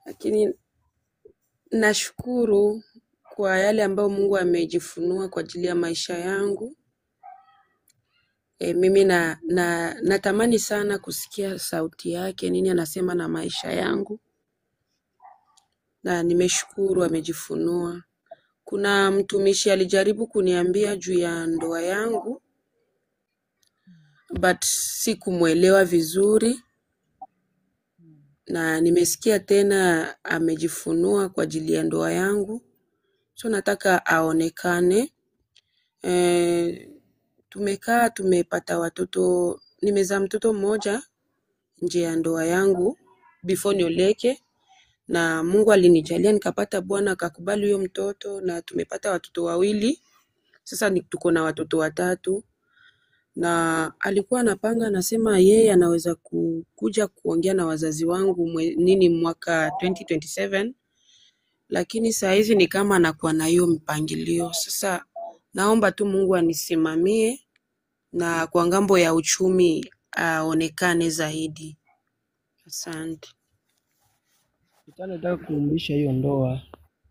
lakini nashukuru kwa yale ambayo Mungu amejifunua kwa ajili ya maisha yangu. Mimi natamani sana kusikia sauti yake, nini anasema na maisha yangu, na nimeshukuru amejifunua. Kuna mtumishi alijaribu kuniambia juu ya ndoa yangu, but sikumuelewa vizuri, na nimesikia tena amejifunua kwa ajili ya ndoa yangu. So nataka aonekane. Tumekaa tumepata watoto, nimezaa mtoto mmoja nje ya ndoa yangu before nioleke, na Mungu alinijalia nikapata Bwana akakubali huyo mtoto, na tumepata watoto wawili. Sasa tuko na watoto watatu, na alikuwa anapanga, anasema yeye anaweza kuja kuongea na wazazi wangu mwaka 2027, lakini saa hizi ni kama anakuwa na hiyo mpangilio. Sasa naomba tu Mungu anisimamie, na kwa ngambo ya uchumi aonekane zaidi. Asante. Nataka kuumbisha hiyo ndoa.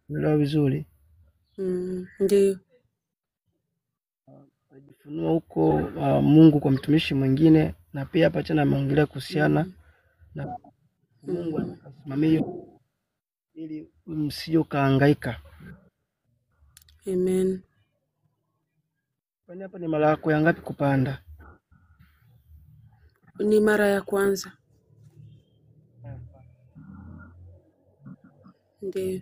Unaelewa vizuri? Ndio. Ajifunua huko Mungu kwa mtumishi mwingine, na pia hapa tena ameongelea kuhusiana na Mungu anasimamia ili msije kaangaika. Amen. Kwani hapa ni mara yako ya ngapi kupanda? Ni mara ya kwanza. Ndio.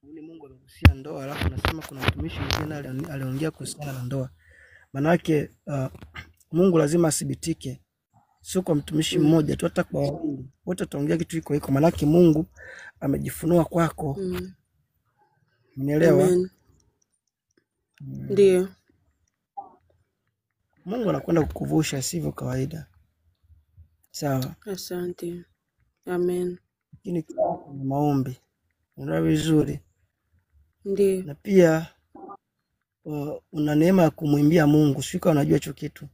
Ni Mungu amegusia ndoa, alafu anasema kuna mtumishi mwingine aliongea kuhusiana na ndoa. Manake Mungu lazima athibitike, sio kwa mtumishi mmoja tu, hata kwa wawili wote tutaongea kitu iko. Manake Mungu amejifunua kwako. Unielewa? Ndio. Mungu anakwenda kukuvusha sivyo kawaida. Sawa? Asante. Amen. Lakini ni maombi. Unaelewa vizuri? Ndio. Na pia una neema ya kumwimbia Mungu. Sio kama unajua hicho kitu.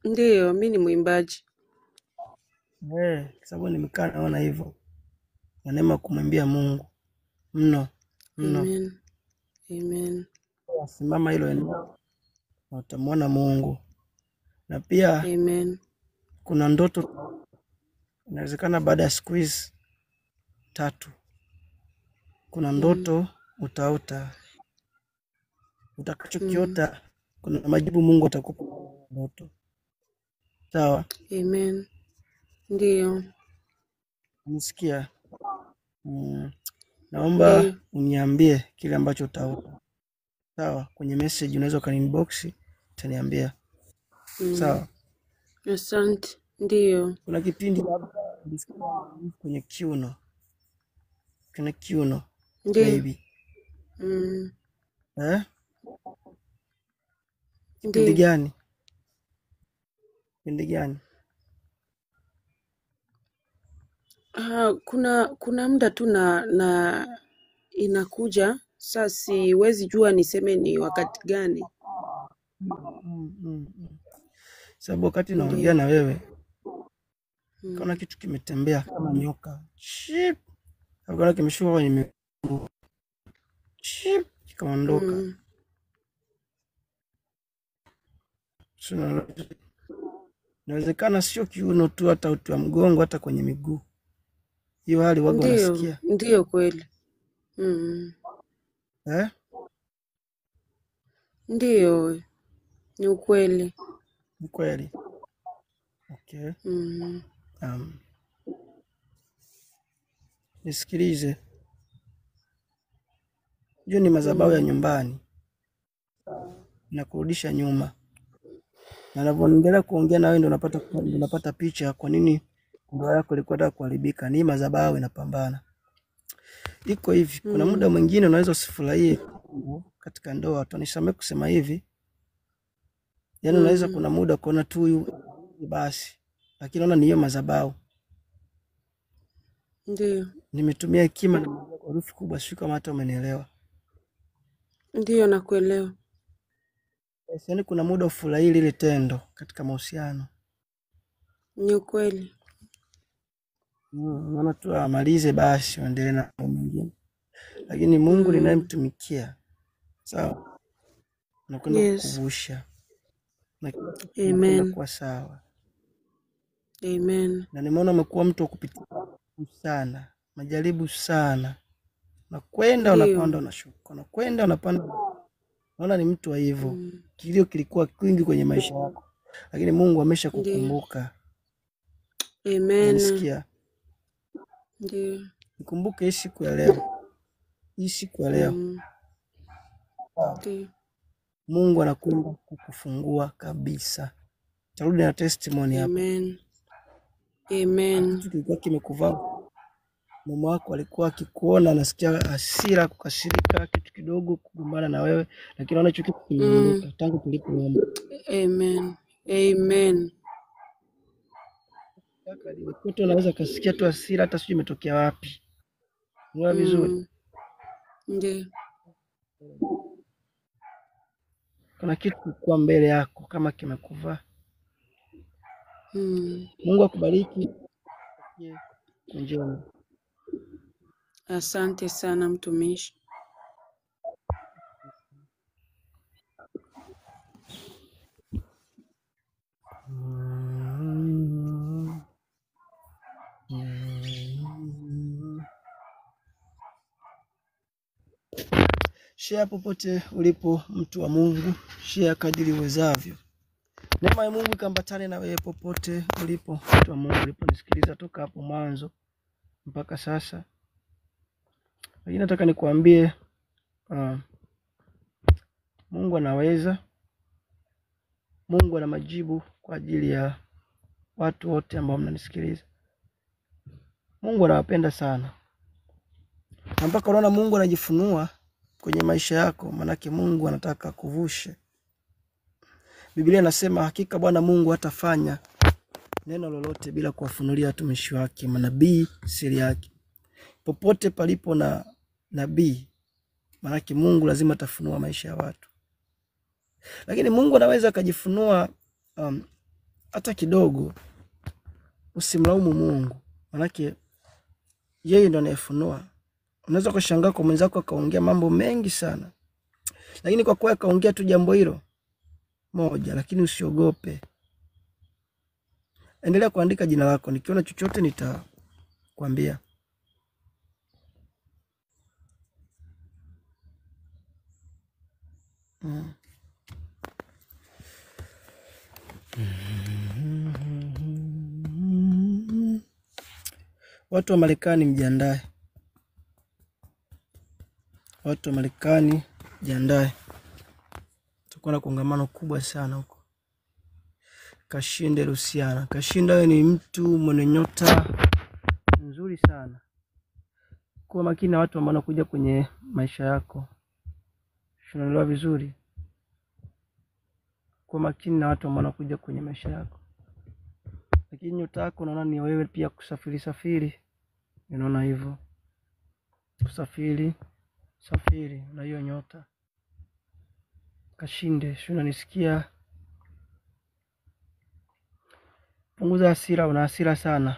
Ndio, mimi ni mwimbaji. Sababu nimekaa naona hivyo. Una neema ya kumwimbia Mungu. Mno. Amen. Amen. Simama hilo eneo na utamwona Mungu. Na pia Amen. Kuna ndoto inawezekana baada ya siku hizi 3. Kuna ndoto utaota. Utakachokiota kuna majibu Mungu atakupa ndoto. Sawa? Amen. Ndio. Unisikia? Naomba uniambie kile ambacho utaota. Sawa? Kwenye message unaweza ukaninbox utaniambia. Sawa? Asante. Ndio. Kuna kipindi kwenye kiuno. Kwenye kiuno. Baby. Kipindi gani? Kipindi gani? Kuna muda tu na inakuja. Sasa siwezi jua niseme ni wakati gani. Sababu wakati naongea na wewe Kaona kitu kimetembea kama nyoka. Chip. Akaona kimeshuka kwenye miguu. Chip. Kikaondoka. Inawezekana sio kiuno tu, hata uti wa mgongo, hata kwenye miguu. Hiyo hali waga unasikia. Ndio kweli. Ndio, ni ukweli. Ni kweli. Okay. Nisikilize. Hiyo ni madhabahu ya nyumbani. Na kurudisha nyuma. Na ninapoendelea kuongea na wewe ndio unapata picha kwa nini ndoa yako ilikuwa inataka kuharibika. Ni madhabahu inapambana. Iko hivi, kuna muda mwingine unaweza usifurahie katika ndoa. Tunisamee kusema hivi. Yaani unaweza kuna muda kuona tu huyu basi. Lakini unaona ni hiyo madhabahu. Ndio. Nimetumia hekima na herufi kubwa, sio kama hata umenielewa. Ndio, nakuelewa. Yaani kuna muda ufurahie lile tendo katika mahusiano. Ni ukweli. Unaona tu amalize basi uendelee na mambo mengine. Lakini Mungu ninayemtumikia, sawa, nakwenda kukuvusha. Na Amen. Kwa sawa. Amen. Na nimeona umekuwa mtu wa kupitia sana, majaribu sana. Nakwenda unapanda unashuka. Nakwenda unapanda. Naona ni mtu wa hivyo. Kilio kilikuwa kingi kwenye maisha yako. Lakini Mungu ameshakukumbuka. Amen. Unasikia? Ndio. Nikumbuke hii siku ya leo. Hii siku ya leo. Ndio. Mungu anakwenda kukufungua kabisa. Tarudi na testimony hapa. Amen. Amen. Kitu kilikuwa kimekuvaa. Mama wako alikuwa akikuona anasikia hasira, kukasirika, kitu kidogo kugombana na wewe, lakini unaona hicho kitu kimeondoka tangu tulipoomba. Amen. Amen. Mtu anaweza kasikia tu hasira hata sijui imetokea wapi. Unaona vizuri? Ndio. Kuna kitu kwa mbele yako kama kimekuvaa. Mungu akubariki. Njema. Asante sana mtumishi. Share popote ulipo mtu wa Mungu, share kadiri uwezavyo. Neema ya Mungu ikambatane na wewe popote ulipo mtu wa Mungu, uliponisikiliza toka hapo mwanzo mpaka sasa. Lakini nataka nikuambie Mungu anaweza. Mungu ana majibu kwa ajili ya watu wote ambao mnanisikiliza. Mungu anawapenda sana. Na mpaka unaona Mungu anajifunua kwenye maisha yako, manake Mungu anataka kuvushe. Biblia inasema hakika Bwana Mungu hatafanya neno lolote bila kuwafunulia watumishi wake manabii siri yake. Popote palipo na nabii, manake Mungu lazima atafunua maisha ya watu. Lakini Mungu anaweza akajifunua hata kidogo. Usimlaumu Mungu, manake yeye ndo anayefunua. Unaweza kushangaa kwa mwenzako akaongea mambo mengi sana, lakini kwa kuwa akaongea tu jambo hilo moja, lakini usiogope. Endelea kuandika jina lako, nikiona chochote nitakwambia. Watu wa Marekani mjiandae. Watu wa Marekani jiandae. Tutakuwa na kongamano kubwa sana huko. Kashinde Luciana. Kashinde wewe ni mtu mwenye nyota nzuri sana. Kuwa makini na watu ambao wanakuja kwenye maisha yako. Unaelewa vizuri? Kuwa makini na watu ambao wanakuja kwenye maisha yako. Lakini nyota yako unaona ni wewe pia kusafiri. Unaona hivyo? Kusafiri na hiyo nyota. Kashinde, si unanisikia? Punguza hasira, una hasira sana.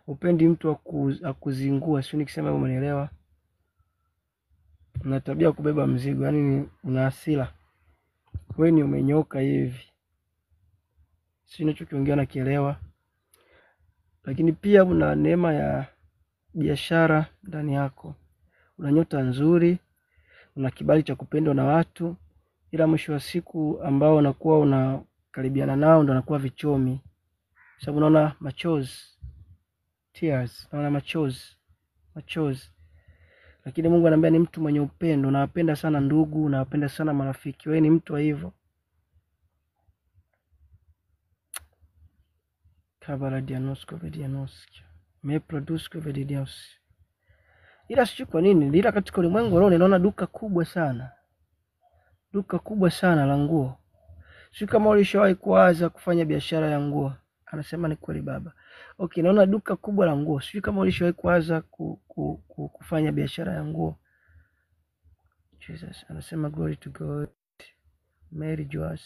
Upendi mtu akuzingua, sio nikisema hivyo umenielewa? Una tabia kubeba mzigo, yani una hasira. Wewe ni umenyoka hivi. Sio ninachokiongea na kielewa. Lakini pia una neema ya biashara ndani yako. Una nyota nzuri, una kibali cha kupendwa na watu, ila mwisho wa siku ambao unakuwa unakaribiana nao ndo anakuwa vichomi. Sababu unaona machozi, tears, unaona machozi. Lakini Mungu ananiambia ni mtu mwenye upendo, unawapenda sana ndugu, unawapenda sana marafiki. Wewe ni mtu wa hivyo. Kabala diagnosko vedianoski. Me produsko vedidios. Ila sijui kwa nini, ila katika ulimwengu leo ninaona duka kubwa sana. Duka kubwa sana la nguo. Sijui kama ulishawahi kuanza kufanya biashara ya nguo. Anasema ni kweli baba. Okay, naona duka kubwa la nguo. Sijui kama ulishawahi kuanza kufanya biashara ya nguo. Jesus, anasema glory to God. Mary Joas.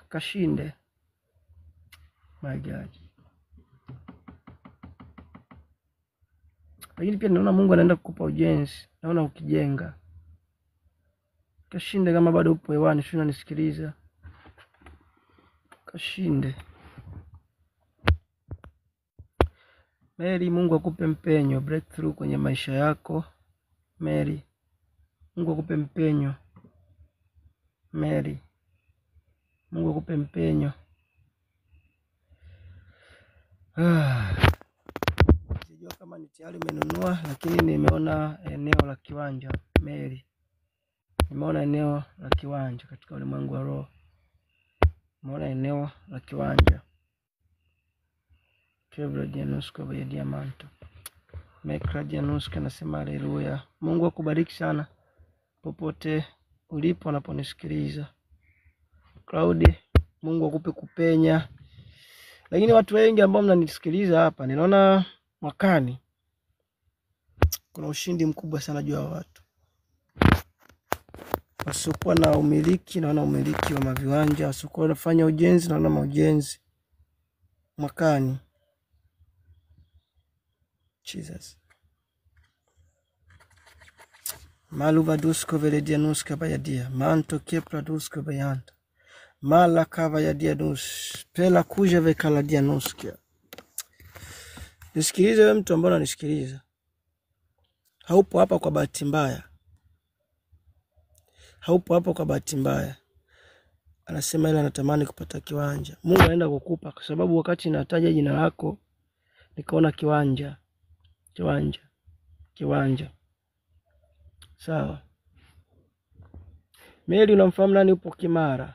Kashinde. My God. Lakini pia naona Mungu anaenda kukupa ujenzi. Naona ukijenga. Kashinde, kama bado upo hewani, sio unanisikiliza. Kashinde. Mary, Mungu akupe mpenyo, breakthrough kwenye maisha yako. Mary, Mungu akupe mpenyo. Mary, Mungu akupe mpenyo. Sijua kama ni tayari umenunua, lakini nimeona eneo la kiwanja. Mary, nimeona eneo la kiwanja katika ulimwengu wa roho. Nimeona eneo la kiwanja. Kebra dianuska vya diamanto. Mekra dianuska, nasema haleluya. Mungu akubariki sana popote ulipo unaponisikiliza. Claudi, Mungu akupe kupenya. Lakini watu wengi ambao mnanisikiliza hapa, ninaona mwakani kuna ushindi mkubwa sana juu ya watu. Wasiokuwa na umiliki, naona umiliki wa maviwanja. Wasiokuwa wanafanya ujenzi, naona maujenzi mwakani. Jesus. Maluva dusko veledianuska bayadia. Manto kepra dusko bayanta. Mala kava ya dianus. Pela kuja vekala dianuska. Nisikilize wewe mtu ambaye unanisikiliza. Haupo hapa kwa bahati mbaya. Haupo hapa kwa bahati mbaya. Anasema ile anatamani kupata kiwanja. Mungu anaenda kukupa, kwa sababu wakati nataja jina lako nikaona kiwanja. Sawa. Mary, unamfahamu nani upo Kimara?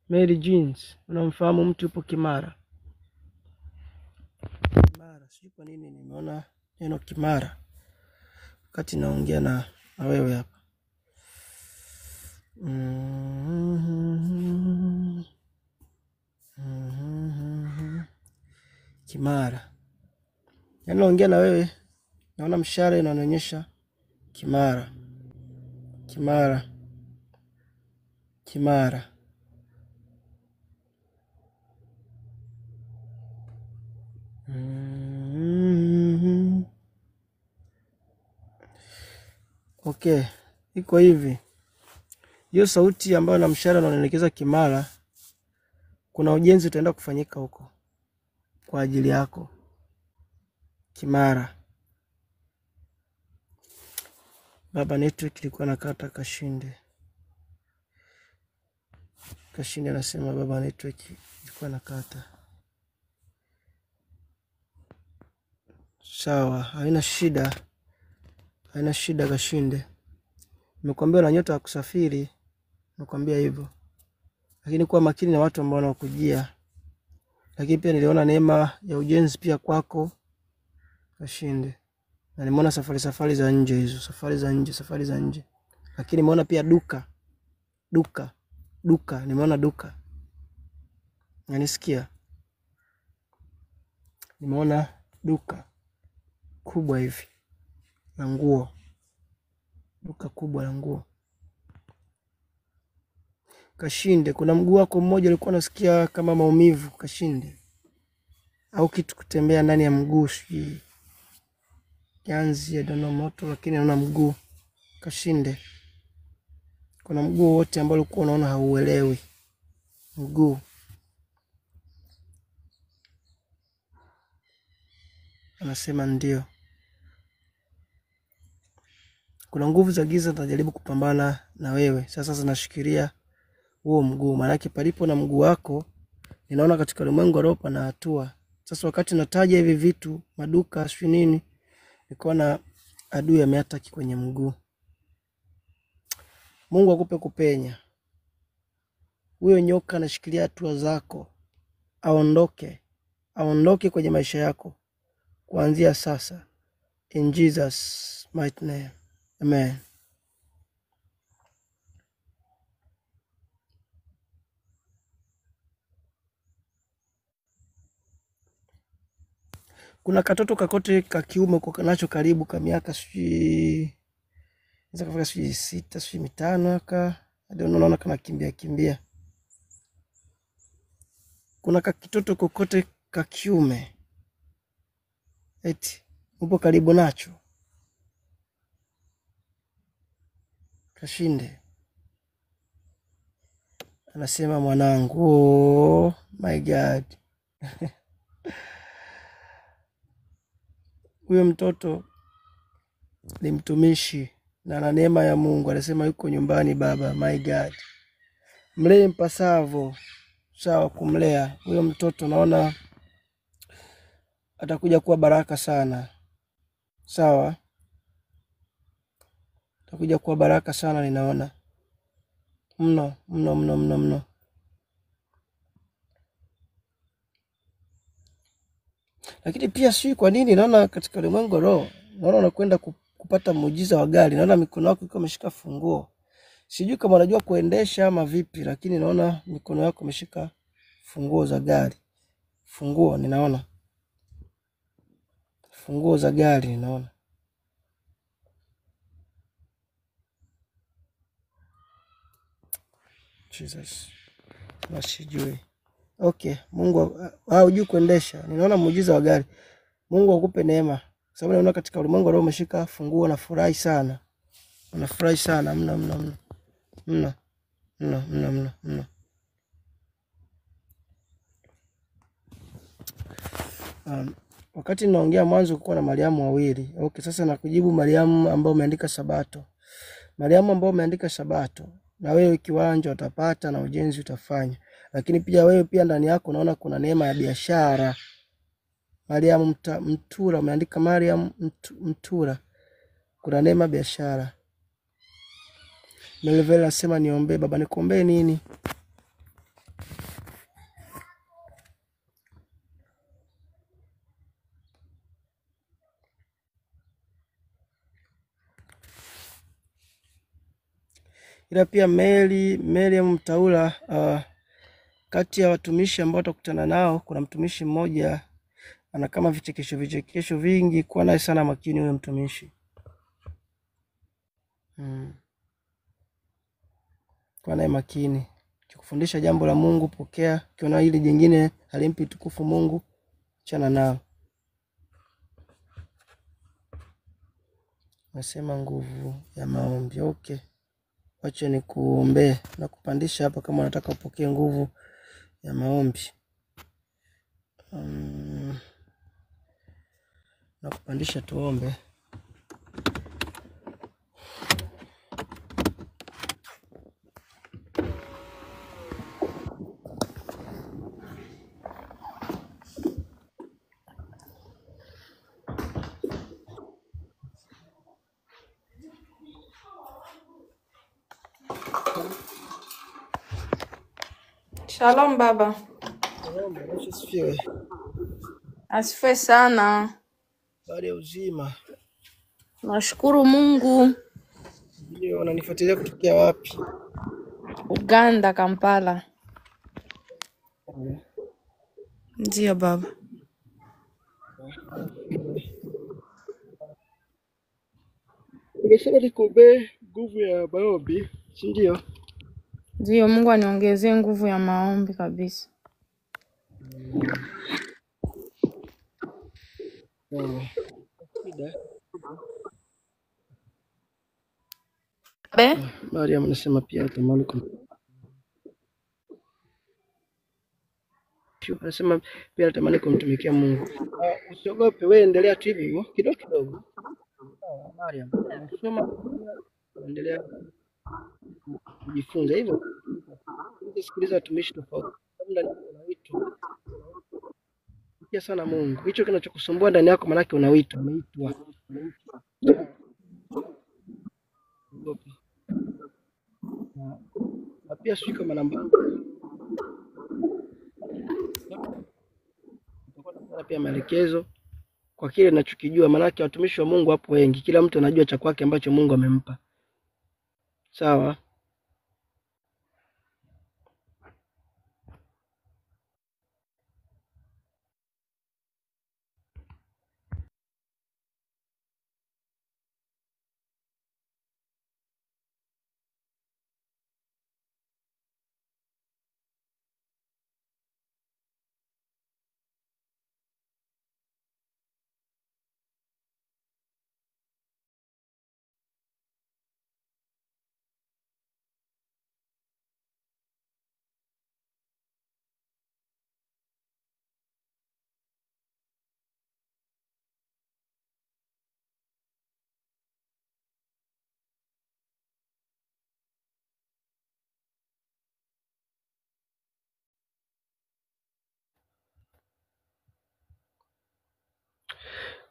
Mary Jeans, unamfahamu mtu upo Kimara? Sijui kwa nini nimeona neno Kimara wakati naongea na wewe hapa. Kimara. Yaani naongea na wewe, naona mshale unaonyesha Kimara. Okay, iko hivi. Hiyo sauti ambayo na mshale unaelekeza Kimara, kuna ujenzi utaenda kufanyika huko kwa ajili yako. Kimara. Baba, network ilikuwa nakata. Kashinde anasema baba, network ilikuwa nakata. Sawa, haina shida Kashinde. Nimekwambia na nyota ya kusafiri, nimekwambia hivyo. Lakini kuwa makini na watu ambao wanakujia. Lakini pia niliona neema ya ujenzi pia kwako Kashinde. Na nimeona safari za nje hizo, safari za nje. Lakini nimeona pia duka. Nimeona duka. Unanisikia? Nimeona duka kubwa hivi la nguo. Duka kubwa la nguo. Kashinde, kuna mguu wako mmoja ulikuwa unasikia kama maumivu, Kashinde, au kitu kutembea ndani ya mguu, sijui ganzi, I don't know, moto, lakini naona mguu. Kashinde, kuna mguu wote ambao ulikuwa unaona hauelewi mguu. Anasema ndio. Kuna nguvu za giza zinajaribu kupambana na wewe. Sasa zinashikilia huo mguu. Maana palipo na mguu wako, ninaona katika ulimwengu wa roho pana hatua. Sasa wakati nataja hivi vitu, maduka, sio nini, nikaona adui ameataki kwenye mguu. Mungu akupe kupenya. Huyo nyoka anashikilia hatua zako. Aondoke kwenye maisha yako kuanzia sasa. In Jesus' mighty name. Amen. Kuna katoto kakote ka kiume kwa nacho karibu ka miaka sijui inaweza kufika sijui 6 sijui 5 aka ndio unaona kana kimbia. Kuna kakitoto kokote ka kiume eti upo karibu nacho. Kashinde anasema mwanangu, oh my God. Huyo mtoto ni mtumishi na ana neema ya Mungu. Anasema yuko nyumbani baba, my God. Mlee mpasavo. Sawa kumlea huyo mtoto, naona atakuja kuwa baraka sana. Sawa, atakuja kuwa baraka sana, ninaona mno. Lakini pia sijui kwa nini naona katika ulimwengu roho, naona unakwenda kupata muujiza wa gari. Naona mikono yako iko imeshika funguo. Sijui kama unajua kuendesha ama vipi, lakini naona mikono yako imeshika funguo za gari. Ninaona funguo za gari, ninaona. Jesus. Nasijui. Okay, Mungu hujui kuendesha. Ninaona muujiza wa gari. Mungu akupe neema. Sababu naona katika ulimwengu roho umeshika funguo, na furahi sana. Unafurahi sana mno. Wakati ninaongea mwanzo kulikuwa na Mariamu wawili. Okay, sasa nakujibu Mariamu ambao umeandika Sabato. Mariamu ambao umeandika Sabato, na wewe kiwanja utapata na ujenzi utafanya. Lakini pia wewe pia ndani yako naona kuna neema ya biashara. Mariamu Mtura, umeandika Mariamu Mtura. Kuna neema biashara. Melvela nasema niombe baba, nikuombee nini? Ila pia Mary Mtaula, kati ya watumishi ambao utakutana nao kuna mtumishi mmoja ana kama vichekesho vingi. Kuwa naye sana makini huyo mtumishi. Kuwa naye makini. Kikufundisha jambo la Mungu pokea, kiona hili jingine halimpi tukufu Mungu, achana nao. Nasema nguvu ya maombi. Okay. Wacha nikuombee na kupandisha hapa kama unataka upokee nguvu ya maombi. Na kupandisha tuombe. Shalom baba. Asifiwe. Asifiwe sana. Baada ya uzima. Nashukuru Mungu. Ndio, unanifuatilia kutokea wapi? Uganda, Kampala. Ndio baba. Unasema nikuombee nguvu ya maombi, si ndio? Ndio, Mungu aniongezee nguvu ya maombi kabisa. Sawa. Shida. Be? Mariam anasema pia atamani anasema pia atamani kumtumikia Mungu. Usiogope, wewe endelea tu hivyo kidogo kidogo. Sawa, Mariam. Unasoma, endelea kujifunza hivyo. Sikiliza watumishi tofauti. Ndani yako una wito. Sikia sana Mungu. Hicho kinachokusumbua ndani yako maana yake una wito, umeitwa. Usiogope. Na pia sio kama namba. Utakuwa pia maelekezo kwa kile ninachokijua, maana yake watumishi wa Mungu hapo wengi. Kila mtu anajua cha kwake ambacho Mungu amempa. Sawa?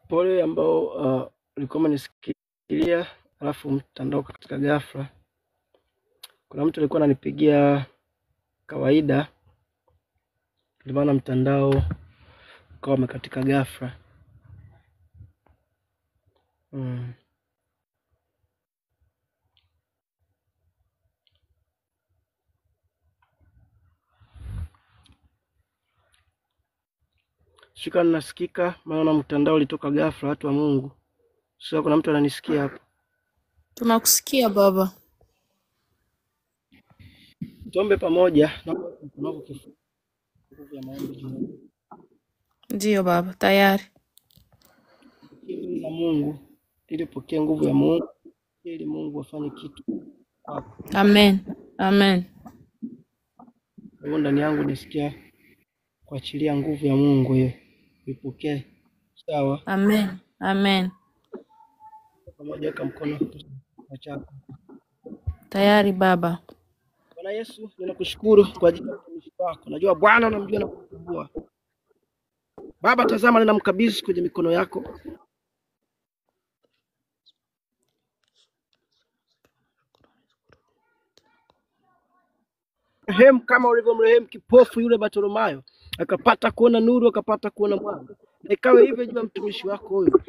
Pole ambao ulikuwa unanisikilia alafu mtandao katika ghafla. Kuna mtu alikuwa ananipigia kawaida, ndio maana mtandao ukawa umekatika ghafla. Shika nasikika, maana mtandao ulitoka ghafla. Watu wa Mungu, sio kuna mtu ananisikia hapa? Tunakusikia baba. Tuombe pamoja na nguvu ya maombi. Ndio baba, tayari. Na Mungu ili pokea nguvu ya Mungu ili Mungu afanye kitu. Amen. Amen. Kwa ndani yangu nisikia kuachilia nguvu ya Mungu hiyo. Ipokee. Sawa? Amen. Amen. Pamoja kama mkono kwa chako. Tayari baba. Bwana Yesu, ninakushukuru kwa ajili ya utumishi wako. Najua Bwana unamjua na kutambua. Baba, tazama ninamkabidhi kwenye mikono yako. Rehemu kama ulivyomrehemu kipofu yule Bartimayo, akapata kuona nuru, akapata kuona mwanga. Na ikawe hivyo juu ya mtumishi wako huyu.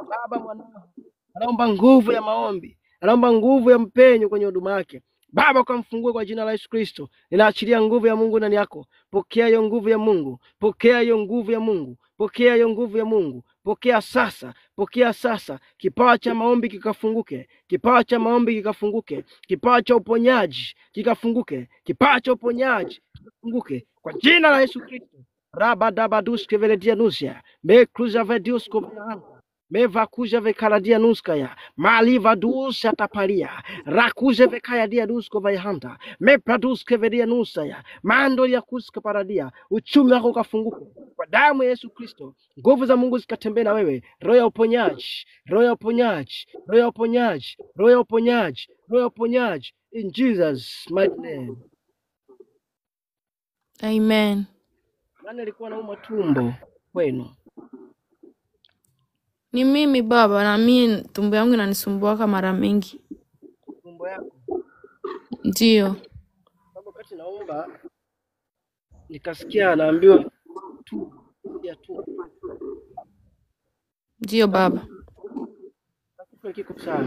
Baba, mwanao anaomba nguvu ya maombi, anaomba nguvu ya mpenyo kwenye huduma yake. Baba, ukamfungue kwa jina la Yesu Kristo. Ninaachilia nguvu ya Mungu ndani yako. Pokea hiyo nguvu ya Mungu. Pokea hiyo nguvu ya Mungu. Pokea hiyo nguvu ya Mungu. Pokea sasa. Pokea sasa. Kipawa cha maombi kikafunguke. Kipawa cha maombi kikafunguke. Kipawa cha uponyaji kikafunguke. Kipawa cha uponyaji kikafunguke kwa jina la Yesu Kristo. Rabadabadus keveledia nusia. Me cruza vedius kovana. Meva kuja vekaladia nuskaya, maliva dusa taparia, rakuja vekaya dia dusko vaihanta, me praduske vedia nusaya, mando ya kuska paradia, uchumi wako ukafunguka kwa damu ya Yesu Kristo. Nguvu za Mungu zikatembea na wewe, roho ya uponyaji, roho ya uponyaji, roho ya uponyaji, roho ya uponyaji, roho ya uponyaji, in Jesus mighty name. Amen. Nani alikuwa anauma tumbo kwenu? Ni mimi baba, na mimi tumbo yangu inanisumbuaka mara mingi. Tumbo yako? Ndio. Sababu wakati naomba nikasikia anaambiwa tu ya tu. Ndio baba. Kitu kiko sawa.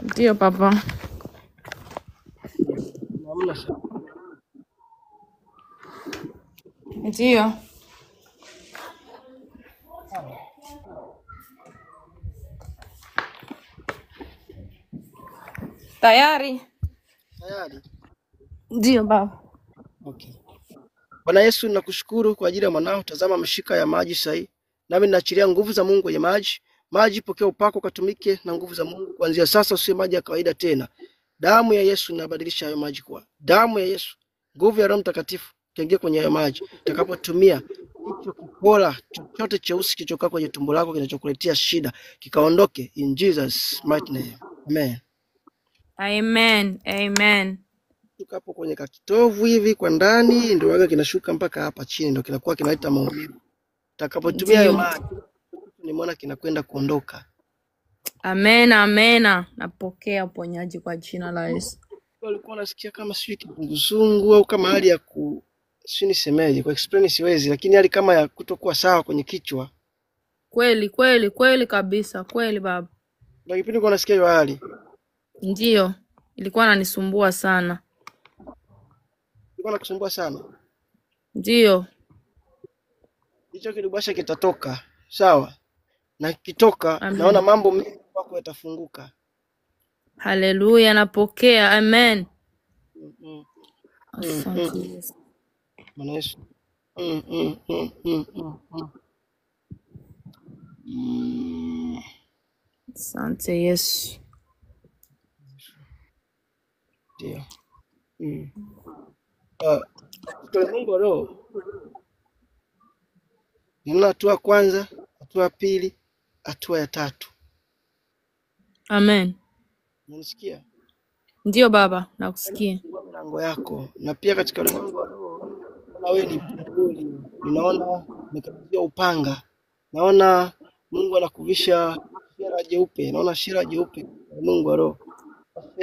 Ndio baba. Hamna sawa. Ndio. Tayari. Tayari. Ndio baba. Okay. Bwana Yesu, nakushukuru kwa ajili ya mwanao. Tazama ameshika ya maji sahi, nami ninaachilia nguvu za Mungu kwenye maji. Maji, pokea upako, katumike na nguvu za Mungu kuanzia sasa, usiwe maji ya kawaida tena. Damu ya Yesu inabadilisha hayo maji kuwa damu ya Yesu. Nguvu ya Roho Mtakatifu kaingia kwenye hayo maji. Utakapotumia hicho kipola chochote cheusi kilichokaa kwenye tumbo lako kinachokuletea shida kikaondoke, in Jesus mighty name. Amen. Amen. Amen. Hapo kwenye kakitovu hivi kwa ndani ndio waga kinashuka mpaka hapa chini, ndio kinakuwa kinaleta maumivu. Utakapotumia hayo Ndio. maji nimeona kinakwenda kuondoka. Amen. Amen. Napokea uponyaji kwa jina la Yesu. Walikuwa nasikia kama sio kizunguzungu au kama hali ya sio nisemeje, kwa explain siwezi, lakini hali kama ya kutokuwa sawa kwenye kichwa. Kweli kweli kweli kabisa, kweli baba. Ndio kipindi kwa nasikia hiyo hali. Ndio. Ilikuwa inanisumbua sana. Ilikuwa nakusumbua sana. Ndio. Hicho kidubasha kitatoka, sawa? Na kitoka Amen. naona mambo mengi kwako yatafunguka. Haleluya, napokea. Amen. Mm. Asante Yesu. Bwana Yesu. Asante Yesu. Ndio. Kwa Mungu wa roho. Nina hatua kwanza, hatua pili, hatua ya tatu. Amen. Unasikia? Ndio baba, nakusikia. Milango yako na pia katika ulimwengu wa roho naona wewe ni mtuli. Ninaona nikabia upanga. Naona Mungu anakuvisha shira jeupe. Naona shira jeupe Mungu wa roho.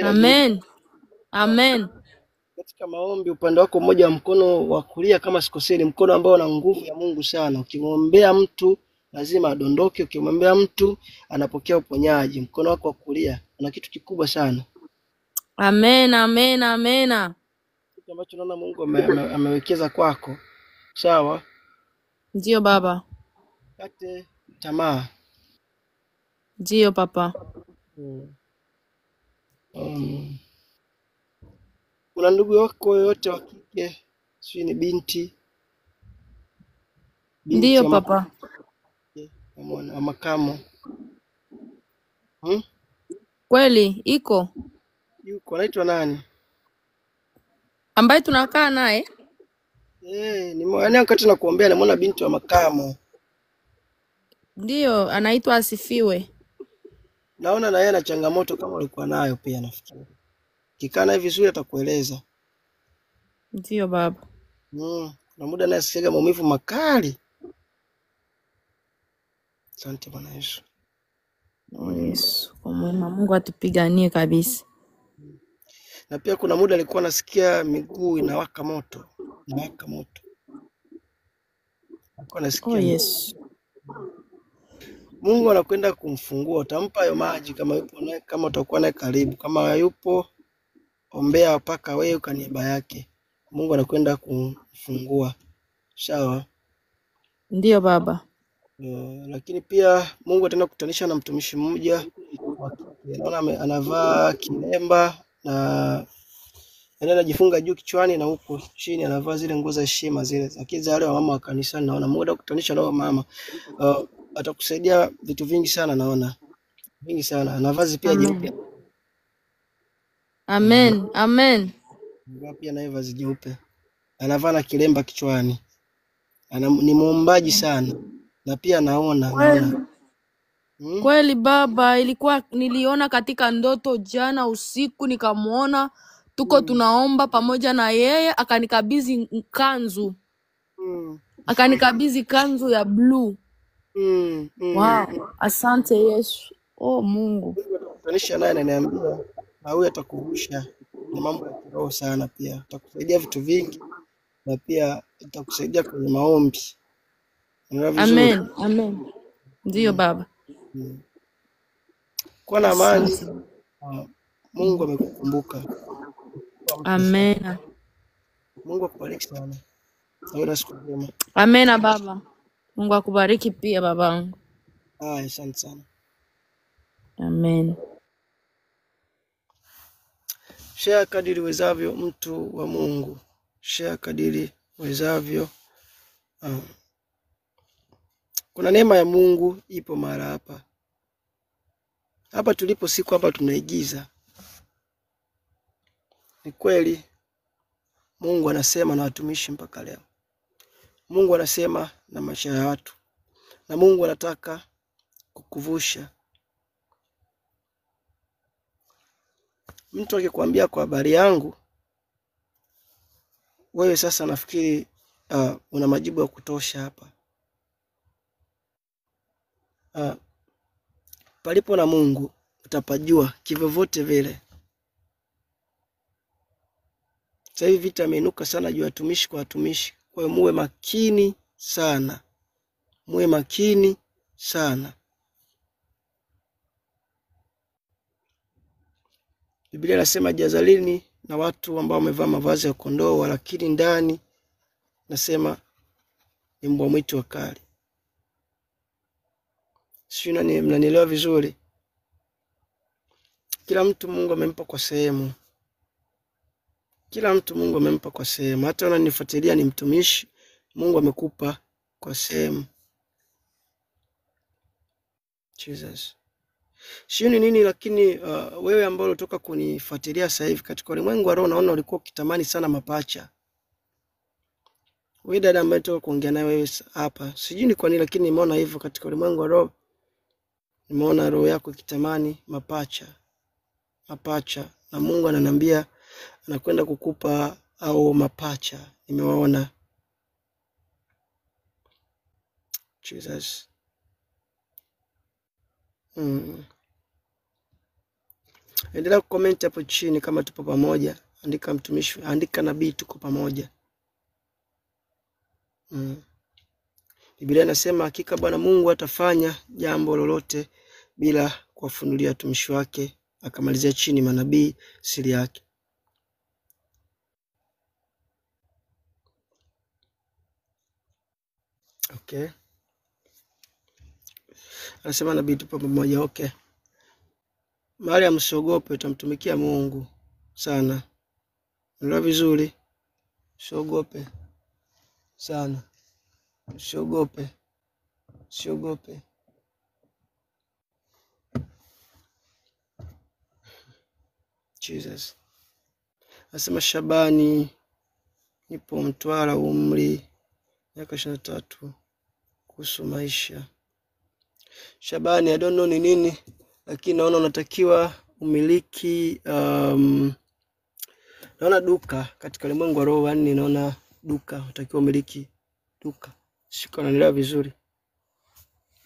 Amen. Amen. Katika maombi upande wako mmoja wa mkono wa kulia kama sikoseni, mkono ambao una nguvu ya Mungu sana. Ukimwombea mtu lazima adondoke, ukimwombea mtu anapokea uponyaji. Mkono wako wa kulia una kitu kikubwa sana. Amen. Amen. Amen. Kitu ambacho naona Mungu amewekeza kwako. Sawa? Ndio baba. Kate tamaa. Ndio papa. Kuna ndugu yako yote wa kike, si ni binti? Ndio papa. Wa makamo. Kweli iko. Yuko anaitwa nani? Ambaye tunakaa naye? Nimeona wakati nakuombea nimeona binti wa makamo. Ndio, anaitwa Asifiwe. Naona na yeye ana changamoto kama ulikuwa nayo pia nafikiri. Kikana hivi vizuri atakueleza. Ndio baba. Na muda naye asikia maumivu makali. Asante Bwana Yesu. Yesu, kwa mwema Mungu atupiganie kabisa. Na pia kuna muda alikuwa nasikia miguu inawaka moto. Inawaka moto. Alikuwa nasikia. Yesu. Mungu anakwenda kumfungua. Utampa hayo maji kama yupo naye, kama utakuwa naye karibu. Kama hayupo, ombea paka wewe kwa niaba yake. Mungu anakwenda kumfungua. Sawa? Ndio baba. Lakini pia Mungu ataenda kukutanisha na mtumishi mmoja. Naona anavaa kilemba na anajifunga juu kichwani na huko chini anavaa zile nguo za heshima zile. Lakini za wale wa mama wa kanisa naona Mungu atakutanisha na mama. Atakusaidia vitu vingi sana naona. Vingi sana. Anavazi pia jeupe. Amen. Amen. Pia naye vazi jeupe. Anavaa na kilemba kichwani. Ni muombaji sana. Na pia naona. Kweli baba, niliona katika ndoto jana usiku, nikamuona tuko tunaomba pamoja na yeye, akanikabidhi kanzu. Akanikabidhi kanzu ya blue. Wow, asante Yesu. Mungu. Tanisha naye ananiambia na huyu atakuhusha na mambo ya kiroho sana, pia atakusaidia vitu vingi na pia atakusaidia kwenye maombi. Amen. Amen. Ndio baba. Kwa na amani. Mungu amekukumbuka. Amen. Mungu akubariki sana. Naona siku njema. Amen baba. Mungu akubariki pia babangu. Asante sana. Amen. Share kadiri wezavyo, mtu wa Mungu. Share kadiri wezavyo. Kuna neema ya Mungu ipo mara hapa. Hapa tulipo siku hapa tunaigiza. Ni kweli Mungu anasema na watumishi mpaka leo. Mungu anasema na maisha ya watu. Na Mungu anataka kukuvusha. Mtu akikwambia kwa habari yangu, wewe sasa nafikiri una majibu ya kutosha hapa. Palipo na Mungu utapajua kivyovyote vile. Sasa hivi vita imeinuka sana juu ya watumishi kwa watumishi. Kwa hiyo muwe makini sana. Muwe makini sana. Biblia inasema jazalini na watu ambao wamevaa mavazi ya kondoo, lakini ndani nasema ni mbwa mwitu wakali. Sio, mnanielewa vizuri? Kila mtu Mungu amempa kwa sehemu. Kila mtu Mungu amempa kwa sehemu. Hata unanifuatilia ni mtumishi, Mungu amekupa kwa sehemu. Jesus. Sio ni nini, lakini wewe ambao unatoka kunifuatilia sasa hivi katika ulimwengu wa roho, naona ulikuwa ukitamani sana mapacha. Wewe dada ambaye unatoka kuongea naye wewe hapa, sijui ni kwa nini, lakini nimeona hivyo katika ulimwengu wa roho. Nimeona roho yako ikitamani mapacha. Mapacha. Na Mungu ananiambia anakwenda kukupa au mapacha. Nimewaona. Jesus. Endelea kucomment hapo chini kama tupo pamoja. Andika mtumishi, andika nabii tuko pamoja. Biblia inasema hakika Bwana Mungu atafanya jambo lolote bila kuwafunulia watumishi wake. Akamalizia chini manabii siri yake. Okay. Anasema nabii tupo pamoja. Okay. Mahali msiogope, utamtumikia Mungu sana. Ndio vizuri. Usiogope sana. Usiogope. Usiogope. Jesus. Anasema Shabani, nipo Mtwara, umri miaka 23, kuhusu maisha. Shabani, I don't know ni nini, lakini naona unatakiwa umiliki naona duka katika ulimwengu wa roho. Yani naona duka, unatakiwa umiliki duka. Siko naelewa vizuri.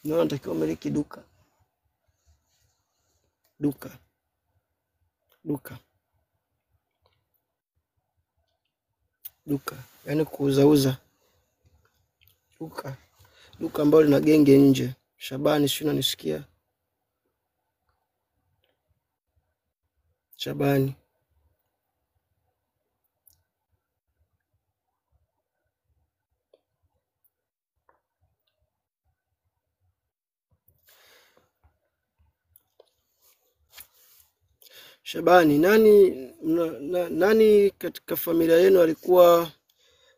Naona unatakiwa umiliki duka. Duka. Duka. Duka. Yani kuuza. Duka. Duka ambalo lina genge nje. Shabani, si unanisikia? Shabani. Shabani, nani katika familia yenu alikuwa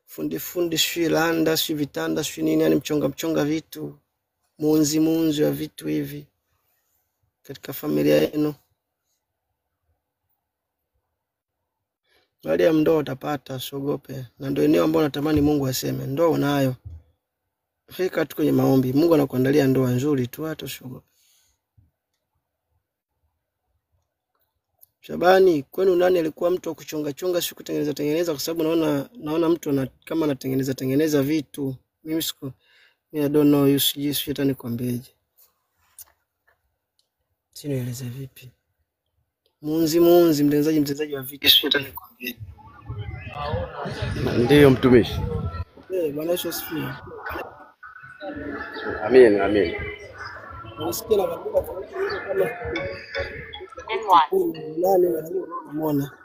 fundi landa, si vitanda, si nini, yani mchonga vitu, muunzi wa vitu hivi katika familia yenu? Baada ya ndoa utapata, usiogope. Na ndio eneo ambalo natamani Mungu aseme, ndoa unayo. Fika tu kwenye maombi, Mungu anakuandalia ndoa nzuri tu, hata usiogope. Shabani, kwenu nani alikuwa mtu wa kuchonga si kutengeneza, kwa sababu naona mtu kama anatengeneza vitu. Mimi I don't know, you sijui hata nikwambieje. Sinaeleza vipi? Muunzi mtengenezaji wa vitu. Hata nikwambieje. Ndiyo mtumishi. Bwana Yesu asifiwe. Amen. Unasikia na kabila kama nani unaona?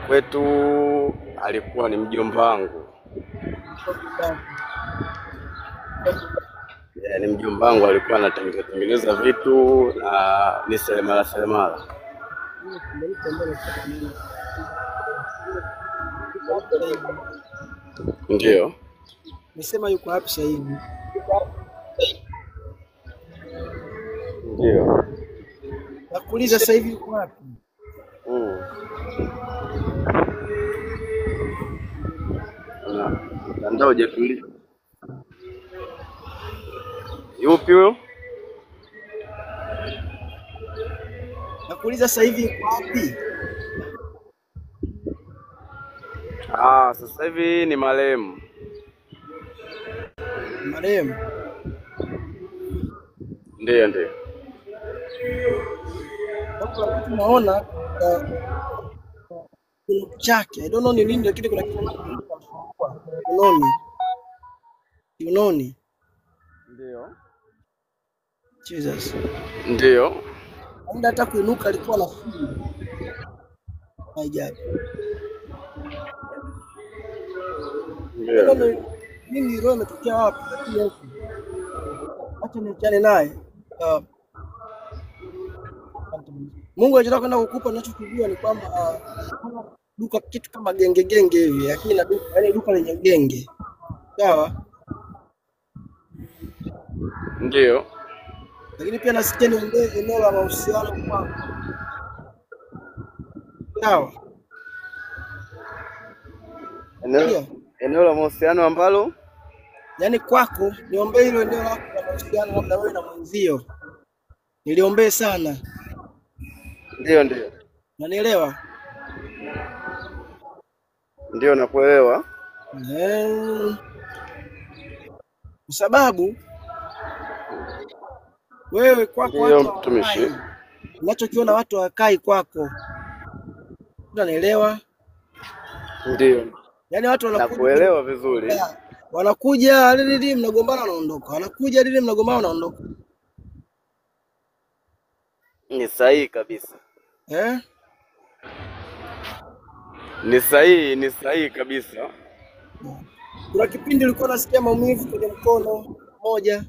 Kwetu alikuwa ni mjomba wangu. ni mjomba wangu, alikuwa anatengeneza vitu na ni seremala. Ndio. Nisema yuko wapi sasa hivi? Ndio. Nakuuliza sasa hivi yuko wapi? Ndio hujatulia. Yupi huyo? Nakuuliza sasa hivi yuko wapi? Sasa hivi ni marehemu. Marehemu. Ndio. Hapo tunaona kuna chake. I don't know ni nini lakini kuna kitu unoni. Ndio. Jesus. Ndio. Muda hata kuinuka alikuwa na fili. Haijaji. Ndio. Mimi roho imetokea wapi? Acha niachane naye. Mungu anataka kwenda kukupa ninachokujua ni kwamba duka kitu kama genge hivi, lakini na duka, yani duka lenye genge. Sawa? Ndio. Lakini pia nasikia niongee eneo la mahusiano kwako. Sawa? Eneo la mahusiano ambalo yani kwako niombee hilo eneo lako la mahusiano labda wewe na mwenzio. Niliombee sana. Ndio. Unanielewa? Ndio nakuelewa. Kwa sababu wewe kwako watu mtumishi, unachokiona watu wakai kwako. Unanielewa? Ndio. Yaani watu wanakuja. Nakuelewa vizuri. Wanakuja lili mnagombana wanaondoka. Wanakuja lili mnagombana wanaondoka. Ni sahihi kabisa. Ni sahihi kabisa. Kuna kipindi ulikuwa unasikia maumivu kwenye mkono moja.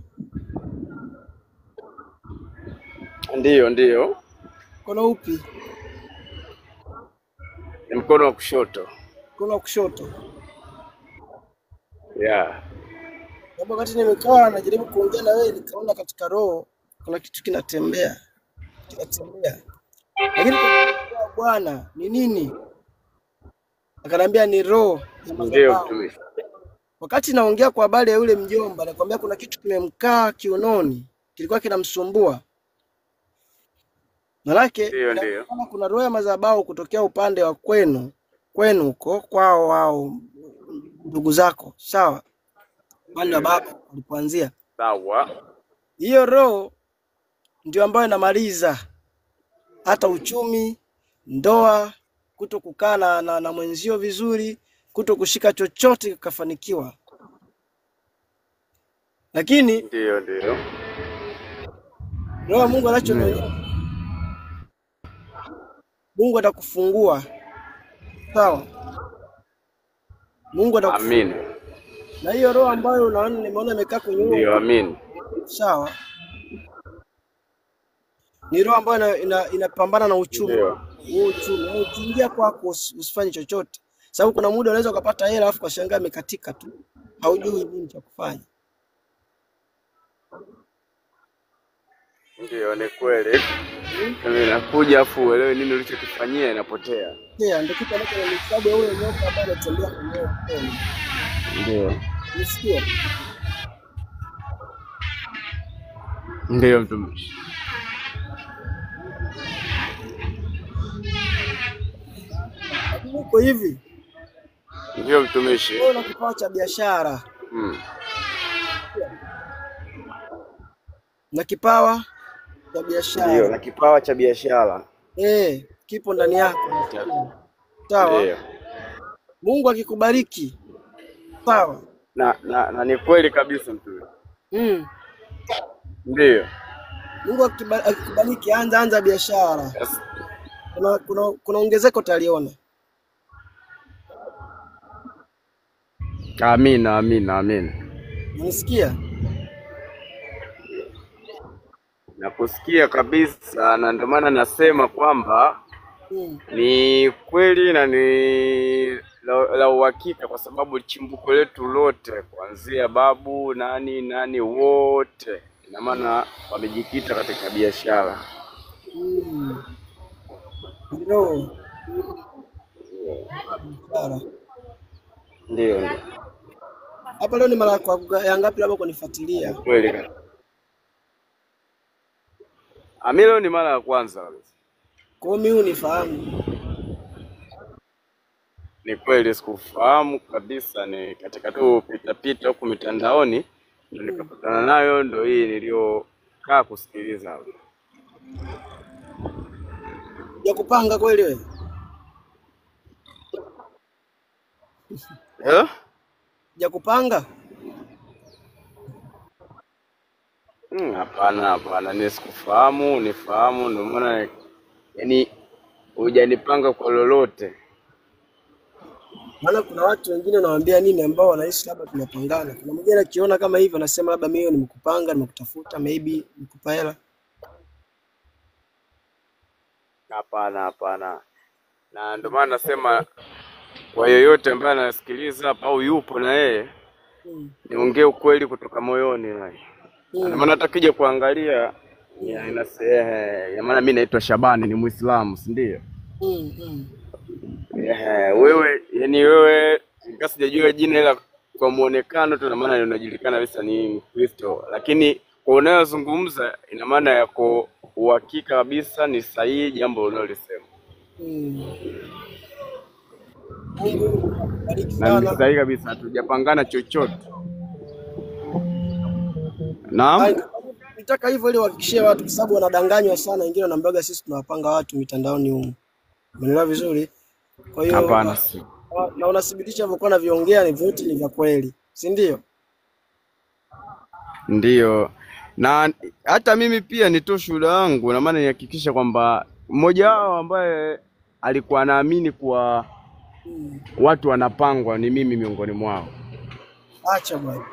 Ndio. Mkono upi? Ni mkono wa kushoto. Mkono wa kushoto. Yeah. Wakati nimekaa najaribu kuongea na wewe nikaona katika roho kuna kitu kinatembea. Lakini kwa Bwana ni nini? Akaniambia ni roho ya madhabahu. Ndio. Wakati naongea kwa habari ya yule mjomba nakwambia kuna kitu kimemkaa kiunoni, kilikuwa kinamsumbua. Malaki ndio. Kuna roho ya madhabahu kutokea upande wa kwenu huko kwao wao ndugu zako, sawa? Upande wa baba ulipoanzia. Sawa. Hiyo roho ndio ambayo inamaliza hata uchumi, ndoa, kutokukaa na mwenzio vizuri, kutokushika chochote kukafanikiwa. Lakini ndio. roho Mungu anachoniambia, Mungu atakufungua. Sawa? Mungu atakufungua. Amen. Na hiyo roho ambayo unaona nimeona imekaa kwenye huo. Ndio, amen. Sawa? Ni roho ambayo inapambana na uchumi. Uchumi. Ukiingia kwako usifanye chochote. Sababu kuna muda unaweza ukapata hela alafu kashangaa imekatika tu. Haujui nini cha kufanya. Ndio, ni kweli. Inakuja afu uelewe nini ulichokifanyia inapotea. Ndio kitu ambacho ni sababu ya yule nyoka ambaye anatembea kwenye huo. Ndio. Nisikia. Ndio mtumishi. Uko hivi. Ndio mtumishi. Wewe una kipawa cha biashara. Na kipawa cha biashara. Ndio, na kipawa cha biashara. Kipo ndani yako. Sawa? Ndio. Mungu akikubariki. Sawa? Na ni kweli kabisa mtumishi. Ndio. Mungu akikubariki anza biashara. Yes. Kuna ongezeko utaliona. Amina. Unasikia? nakusikia kabisa, na ndio maana nasema kwamba ni kweli na ni la uhakika, kwa sababu chimbuko letu lote kuanzia babu nani wote, ina maana wamejikita katika biashara. Ndio. Biashara. Ndio. Hapa leo ni mara ya ngapi labda kunifuatilia? Kweli. Amilo ni mara ya kwanza kabisa. Kwa hiyo mimi unifahamu. Ni kweli sikufahamu kabisa, ni katika tu pita huku mitandaoni ndio nikapatana nayo, ndio hii niliokaa kusikiliza hapo. Ya kupanga kweli wewe? Ya kupanga? Hapana, nisikufahamu, nifahamu, ndio maana yani hujanipanga kwa lolote. Maana kuna watu wengine nawaambia nini ambao wanaishi labda tunapangana. Kuna mwingine akiona kama hivyo anasema labda mimi nimekupanga, nimekutafuta, maybe nikupa hela. Hapana. Na ndio maana nasema kwa yeyote ambaye anasikiliza hapa au yupo na yeye, niongee ukweli kutoka moyoni naye. Na maana hata kija kuangalia ya maana mimi naitwa Shabani, ni Muislamu, si ndio? Wewe ingawa sijajua jina, ila kwa muonekano tu na maana unajulikana kabisa ni Mkristo, lakini kwa unayozungumza ina maana yako uhakika kabisa, ni sahihi jambo unalosema. Na ni sahihi kabisa, hatujapangana chochote. Naam. Nitaka hivyo ili wahakikishie watu, kwa sababu wanadanganywa sana, wengine wanaambiwa sisi tunawapanga watu mitandaoni huko. Umeelewa vizuri? Kwa hiyo hapana, na unathibitisha hivyo kwa viongea ni vyote ni vya kweli, si ndio? Ndio. Na hata mimi pia nitoa shuhuda wangu, na maana nihakikisha kwamba mmoja wao ambaye alikuwa anaamini kwa watu wanapangwa ni mimi miongoni mwao. Acha bwana.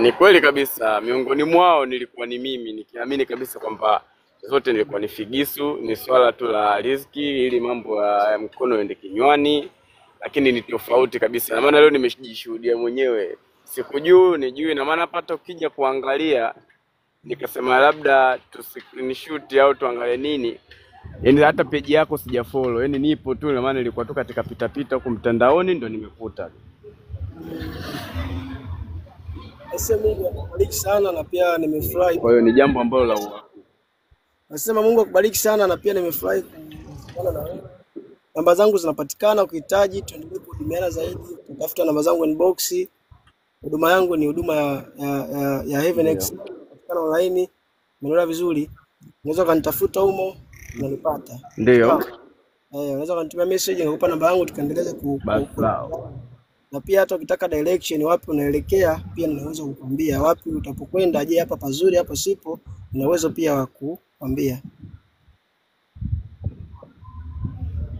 Ni kweli kabisa, miongoni mwao nilikuwa ni mimi, nikiamini kabisa kwamba zote nilikuwa ni figisu, ni swala tu la riziki ili mambo ya mkono ende kinywani, lakini ni tofauti kabisa. Na maana leo nimejishuhudia mwenyewe, sikujui, na maana hata ukija kuangalia nikasema labda screenshot au tuangalie nini, yaani hata page yako sijafollow, yaani nipo tu, na maana nilikuwa tu katika pita huko mtandaoni ndio nimekuta. Mungu akubariki sana, na pia nimefurahi. Kwa hiyo ni jambo ambalo la uhakika. Nasema Mungu akubariki sana, na pia nimefurahi kuona na wewe. Namba zangu zinapatikana, ukihitaji tuendelee kuhudumiana zaidi, utafuta namba zangu inbox. Huduma yangu ni huduma ya Heavenex, inapatikana online. Umeelewa vizuri? Unaweza kanitafuta humo unanipata. Ndio. Unaweza kanitumia message nikupa namba yangu tukaendeleza na pia hata ukitaka direction wapi unaelekea pia ninaweza kukuambia wapi utapokwenda. Je, hapa pazuri, hapa sipo, ninaweza pia kukuambia.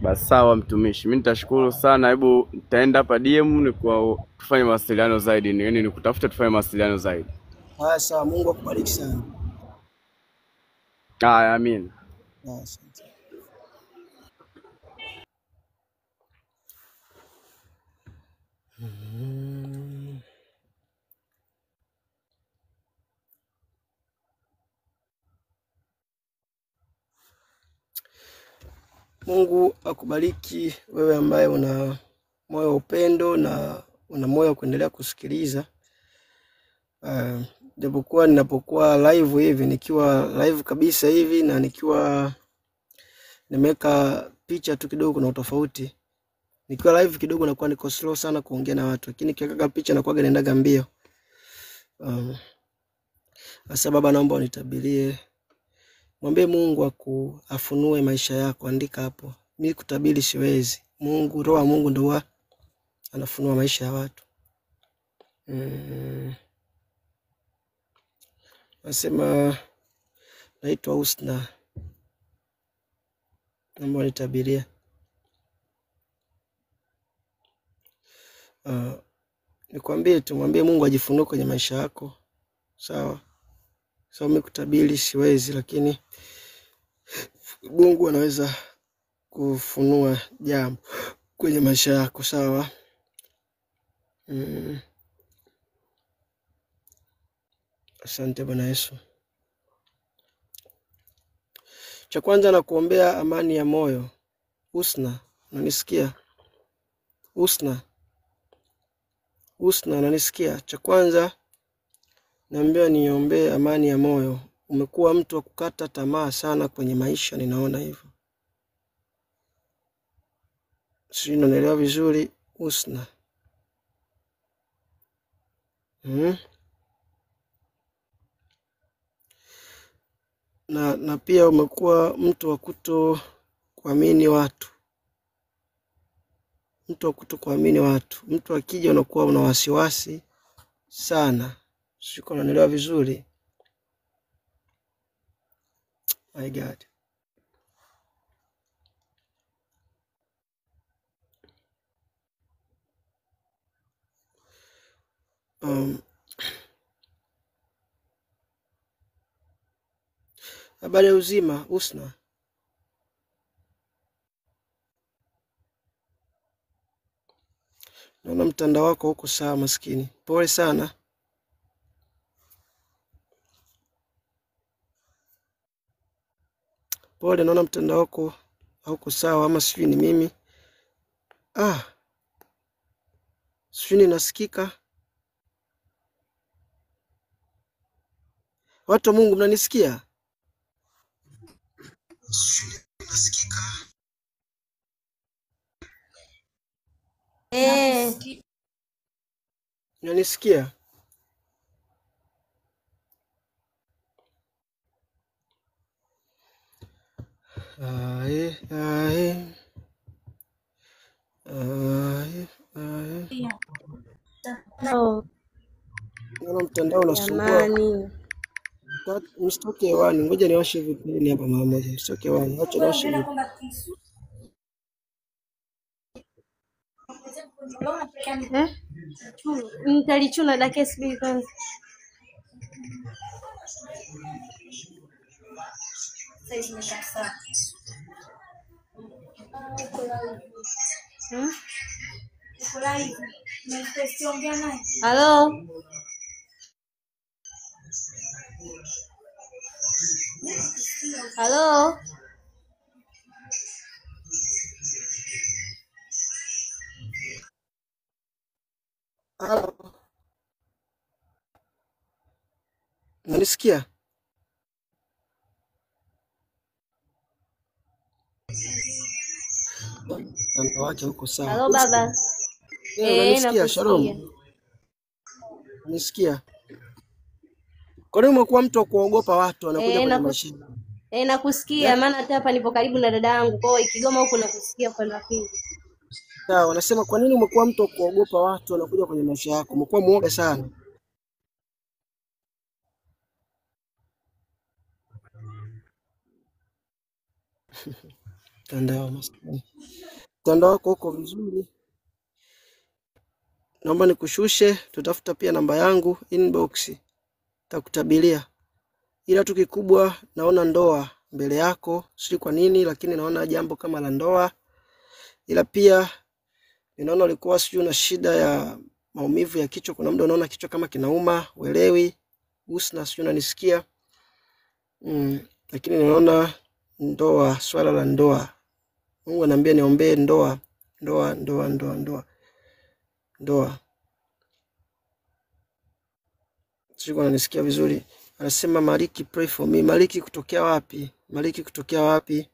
Basi sawa mtumishi, mimi nitashukuru sana. Hebu nitaenda hapa DM ni kwa tufanye mawasiliano zaidi, yaani nikutafuta tufanye mawasiliano zaidi. Haya sawa, Mungu akubariki sana. Amina. Asante. Mungu akubariki wewe ambaye una moyo wa upendo na una moyo wa kuendelea kusikiliza. Japokuwa ninapokuwa live hivi, nikiwa live kabisa hivi na nikiwa nimeweka picha tu kidogo kuna utofauti. Nikiwa live kidogo nakuwa niko slow sana kuongea na watu, lakini nikiweka picha nakuwa naendaga mbio. Asa Baba, naomba unitabirie. Mwambie Mungu afunue maisha yako, andika hapo. Mimi kutabiri siwezi. Mungu, roho wa Mungu ndio anafunua maisha ya watu. Nasema naitwa Husna. Naomba unitabirie. Nikwambie tu, mwambie Mungu ajifunue kwenye maisha yako. Sawa? So kutabiri siwezi, lakini Mungu anaweza kufunua jambo kwenye maisha yako, sawa? Asante Bwana Yesu. Cha kwanza na kuombea amani ya moyo. Usna, unanisikia? Usna, unanisikia? Cha kwanza naambia niombee amani ya moyo. Umekuwa mtu wa kukata tamaa sana kwenye maisha, ninaona hivyo. Sio, unaelewa vizuri Usna? Na pia umekuwa mtu wa kuamini watu. Mtu wa kuamini watu. Mtu akija unakuwa una wasiwasi sana. Sio, unaelewa vizuri? My God. Habari ya uzima Usna? Naona mtandao wako huko sawa, maskini. Pole sana. Pole, naona mtandao wako hauko sawa, ama sijui ni mimi. Sijui ninasikika. Watu wa Mungu mnanisikia? Mnanisikia? Naona mtandao unasumbua. Msitoke hewani, ngoja niwashe vipindi hapa mara moja. Msitoke hewani, acha niwashe vipindi. Nitalichuna dakika sibili kwanza. Halo? Halo? Mnanisikia? Mtandao wake huko sawa. Halo baba? Unanisikia? Shalom. Unanisikia? Kwa nini umekuwa mtu wa kuogopa watu wanakuja kwenye mashine? Nakusikia, maana hata hapa nipo karibu na dada yangu. Kwa hiyo Kigoma huko nakusikia kwa pili. Sawa, wanasema kwa nini umekuwa mtu wa kuogopa watu wanakuja kwenye maisha yako? Umekuwa muoga sana. Mtandao maskini. Mtandao wako uko vizuri. Naomba nikushushe, tutafuta pia namba yangu inbox. Takutabilia. Ila tu kikubwa naona ndoa mbele yako, sio kwa nini, lakini naona jambo kama la ndoa. Ila pia ninaona ulikuwa sio na shida ya maumivu ya kichwa. Kuna muda unaona kichwa kama kinauma, uelewi. Usna, sio unanisikia? Lakini naona ndoa, swala la ndoa. Mungu ananiambia niombee ndoa. Sio unanisikia vizuri? Anasema Maliki, pray for me. Maliki kutokea wapi? Maliki kutokea wapi?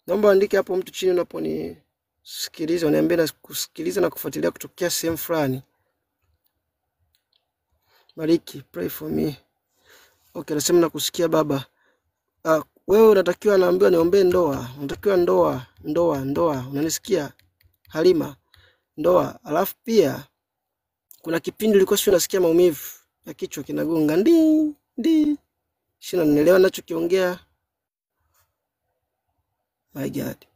Naomba andike hapo mtu chini unaponisikiliza, uniambie na kusikiliza na kufuatilia kutokea sehemu fulani. Maliki, pray for me. Okay, anasema nakusikia baba. Wewe unatakiwa, naambiwa niombe ndoa. Unatakiwa ndoa. Unanisikia? Halima, ndoa. Alafu pia kuna kipindi ulikuwa sio unasikia maumivu ya kichwa kinagonga ndi. Sina nielewa ninachokiongea. My God.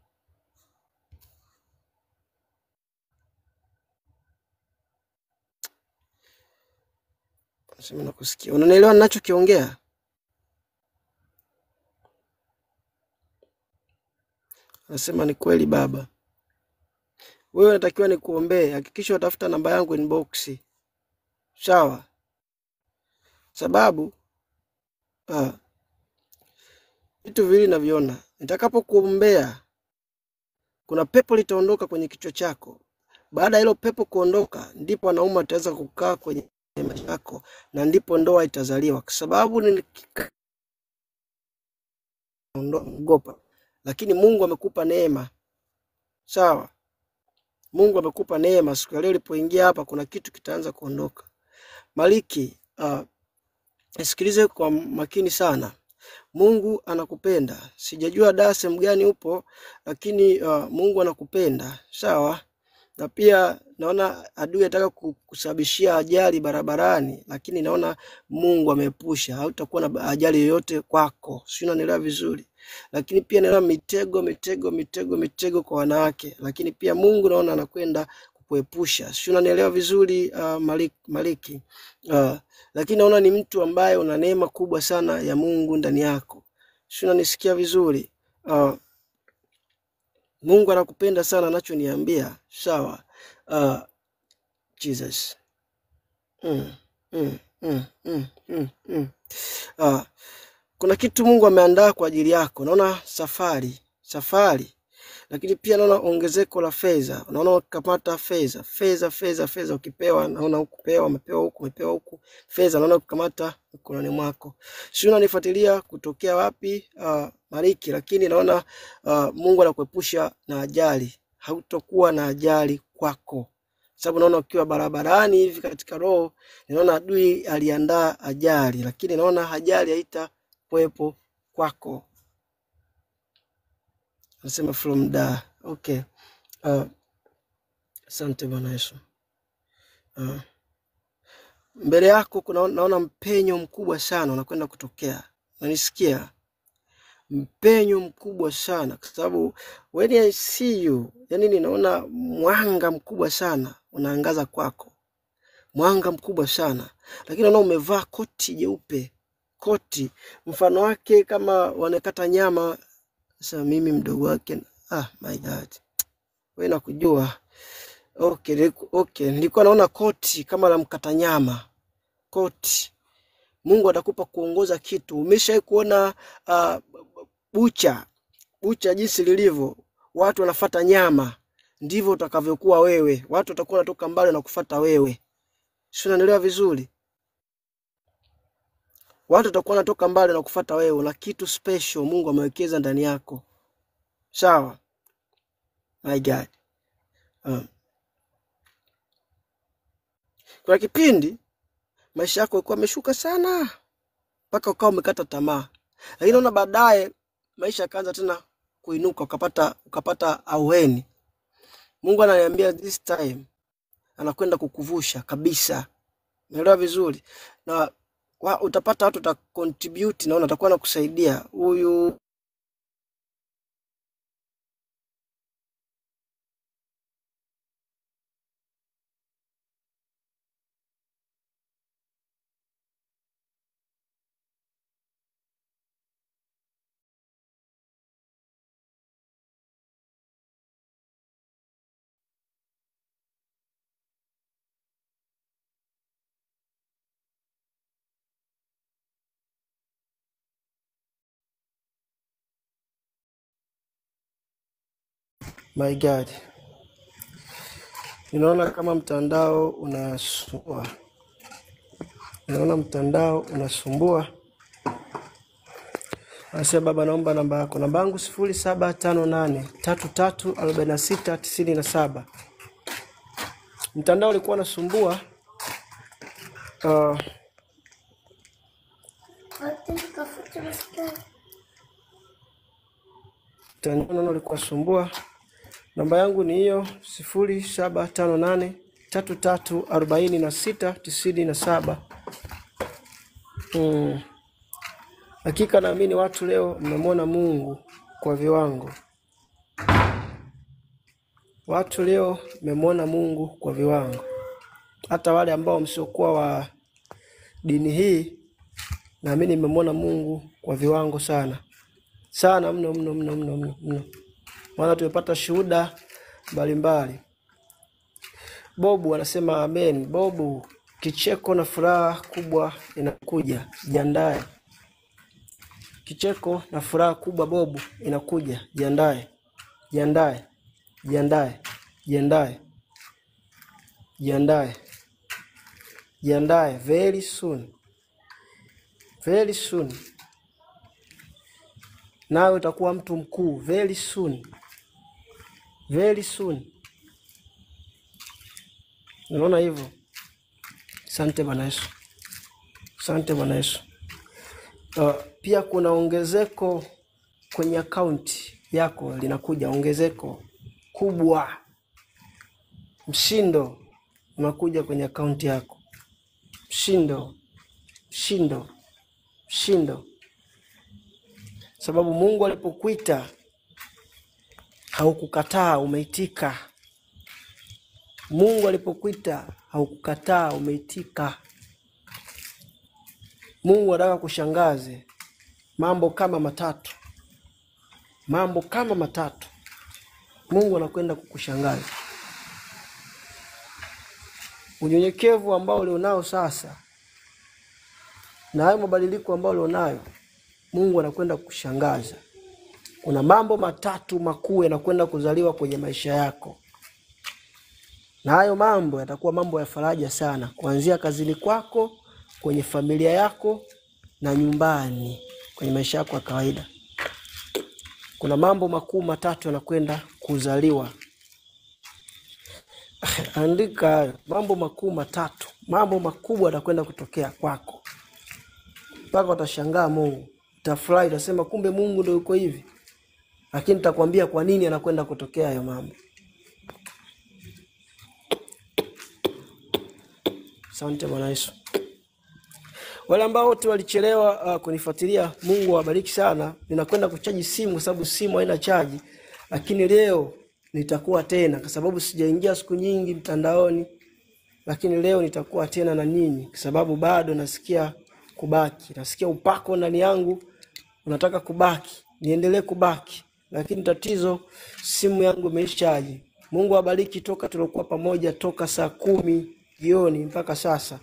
Nasema nakusikia. Unanielewa ninachokiongea? Anasema ni kweli baba. Wewe unatakiwa nikuombee, hakikisha utafuta namba yangu inbox. Sawa? Sababu vitu vile naviona. Nitakapokuombea kuna pepo litaondoka kwenye kichwa chako. Baada hilo pepo kuondoka, ndipo wanaume wataweza kukaa kwenye maisha yako na ndipo ndoa itazaliwa. Kwa sababu niliondoka, lakini Mungu amekupa neema. Sawa? Mungu amekupa neema. Siku ya leo ulipoingia hapa kuna kitu kitaanza kuondoka. Maliki, sikilize kwa makini sana. Mungu anakupenda. Sijajua sehemu gani upo, lakini Mungu anakupenda. Sawa? Na pia naona adui anataka kusababishia ajali barabarani, lakini naona Mungu ameepusha. Hautakuwa na ajali yoyote kwako. Sio, unanielewa vizuri? Lakini pia naona mitego kwa wanawake, lakini pia Mungu naona anakwenda kukuepusha. Sio, unanielewa vizuri Maliki? Lakini naona ni mtu ambaye una neema kubwa sana ya Mungu ndani yako. Sio, unanisikia vizuri? Mungu anakupenda sana anachoniambia. Sawa? Jesus. Kuna kitu Mungu ameandaa kwa ajili yako. Naona safari. Lakini pia naona ongezeko la fedha. Unaona ukipata fedha ukipewa, naona ukupewa, umepewa huku. Fedha naona ukikamata mkononi mwako. Sio, unanifuatilia kutokea wapi Maliki, lakini naona Mungu anakuepusha na ajali. Hautakuwa na ajali kwako. Sababu naona ukiwa barabarani hivi katika roho, naona adui aliandaa ajali, lakini naona ajali haitakuwepo kwako. Nasema from da. Okay. Asante Bwana Yesu. Mbele yako naona mpenyo mkubwa sana unakwenda kutokea. Unanisikia? Mpenyo mkubwa sana, kwa sababu when I see you, yani ninaona mwanga mkubwa sana unaangaza kwako. Mwanga mkubwa sana. Lakini naona umevaa koti jeupe. Koti mfano wake kama wanakata nyama. Sasa mimi mdogo wake, my God. Wewe nakujua. Okay, nilikuwa naona koti kama la mkata nyama. Koti. Mungu atakupa kuongoza kitu. Umeshawahi kuona bucha jinsi lilivyo? Watu wanafuata nyama. Ndivyo utakavyokuwa wewe. Watu watakuwa wanatoka mbali na kufuata wewe. Sio, unanielewa vizuri? Watu watakuwa wanatoka mbali na kufuata wewe, na kitu special Mungu amewekeza ndani yako. Sawa? My God. Kwa kipindi maisha yako yalikuwa yameshuka sana mpaka ukawa umekata tamaa. Lakini naona baadaye maisha yakaanza tena kuinuka, ukapata auheni. Mungu ananiambia this time anakwenda kukuvusha kabisa. Unaelewa vizuri? Na utapata watu contribute, na atakuwa anakusaidia. Huyu my God. Ninaona kama mtandao unasumbua. Anasema baba, naomba namba yako. Namba yangu 0758334697. Mtandao ulikuwa unasumbua. Mtandao ulikuwa unasumbua. Namba yangu ni hiyo 0758334697. Hakika naamini watu leo mmemwona Mungu kwa viwango. Watu leo mmemwona Mungu kwa viwango. Hata wale ambao msiokuwa wa dini hii, naamini mmemwona Mungu kwa viwango sana. Sana mno. maana tumepata shuhuda mbalimbali. Bobu anasema amen. Bobu, kicheko na furaha kubwa inakuja, jiandae. Kicheko na furaha kubwa Bobu inakuja, jiandae. Jiandae. Jiandae. Jiandae. Jiandae. Jiandae very soon. Very soon. Nawe utakuwa mtu mkuu very soon. Very soon. Unaona hivyo? Asante Bwana Yesu. Asante Bwana Yesu. Pia kuna ongezeko kwenye akaunti yako linakuja, ongezeko kubwa. Mshindo unakuja kwenye akaunti yako. Mshindo. Mshindo. Mshindo. Sababu Mungu alipokuita haukukataa, umeitika. Mungu alipokuita haukukataa, umeitika. Mungu anataka kushangaze mambo kama matatu. Mambo kama matatu. Mungu anakwenda kukushangaza. Unyenyekevu ambao ulionao sasa na hayo mabadiliko ambao ulionayo, Mungu anakwenda kukushangaza. Kuna mambo matatu makuu yanakwenda kuzaliwa kwenye maisha yako. Na hayo mambo yatakuwa mambo ya faraja sana, kuanzia kazini kwako, kwenye familia yako na nyumbani, kwenye maisha yako ya kawaida. Kuna mambo makuu matatu yanakwenda kuzaliwa. Andika mambo makuu matatu. Mambo makubwa yatakwenda kutokea kwako. Mpaka utashangaa Mungu. Utafurahi, utasema kumbe Mungu ndio yuko hivi. Lakini nitakwambia kwa nini anakwenda kutokea hayo mambo. Asante Bwana Yesu. Wale ambao wote walichelewa kunifuatilia, Mungu awabariki sana. Ninakwenda kuchaji simu kwa sababu simu haina chaji. Lakini leo nitakuwa tena kwa sababu sijaingia siku nyingi mtandaoni. Lakini leo nitakuwa tena na ninyi kwa sababu bado nasikia kubaki. Nasikia upako ndani yangu unataka kubaki. Niendelee kubaki. Lakini tatizo simu yangu imeishaji. Mungu awabariki toka tulikuwa pamoja toka saa 10 jioni mpaka sasa.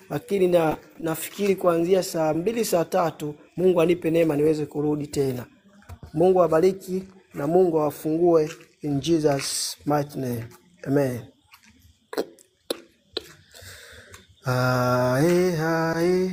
Lakini nafikiri kuanzia saa 2 saa 3 Mungu anipe neema niweze kurudi tena. Mungu awabariki na Mungu awafungue in Jesus mighty name. Amen. Ae.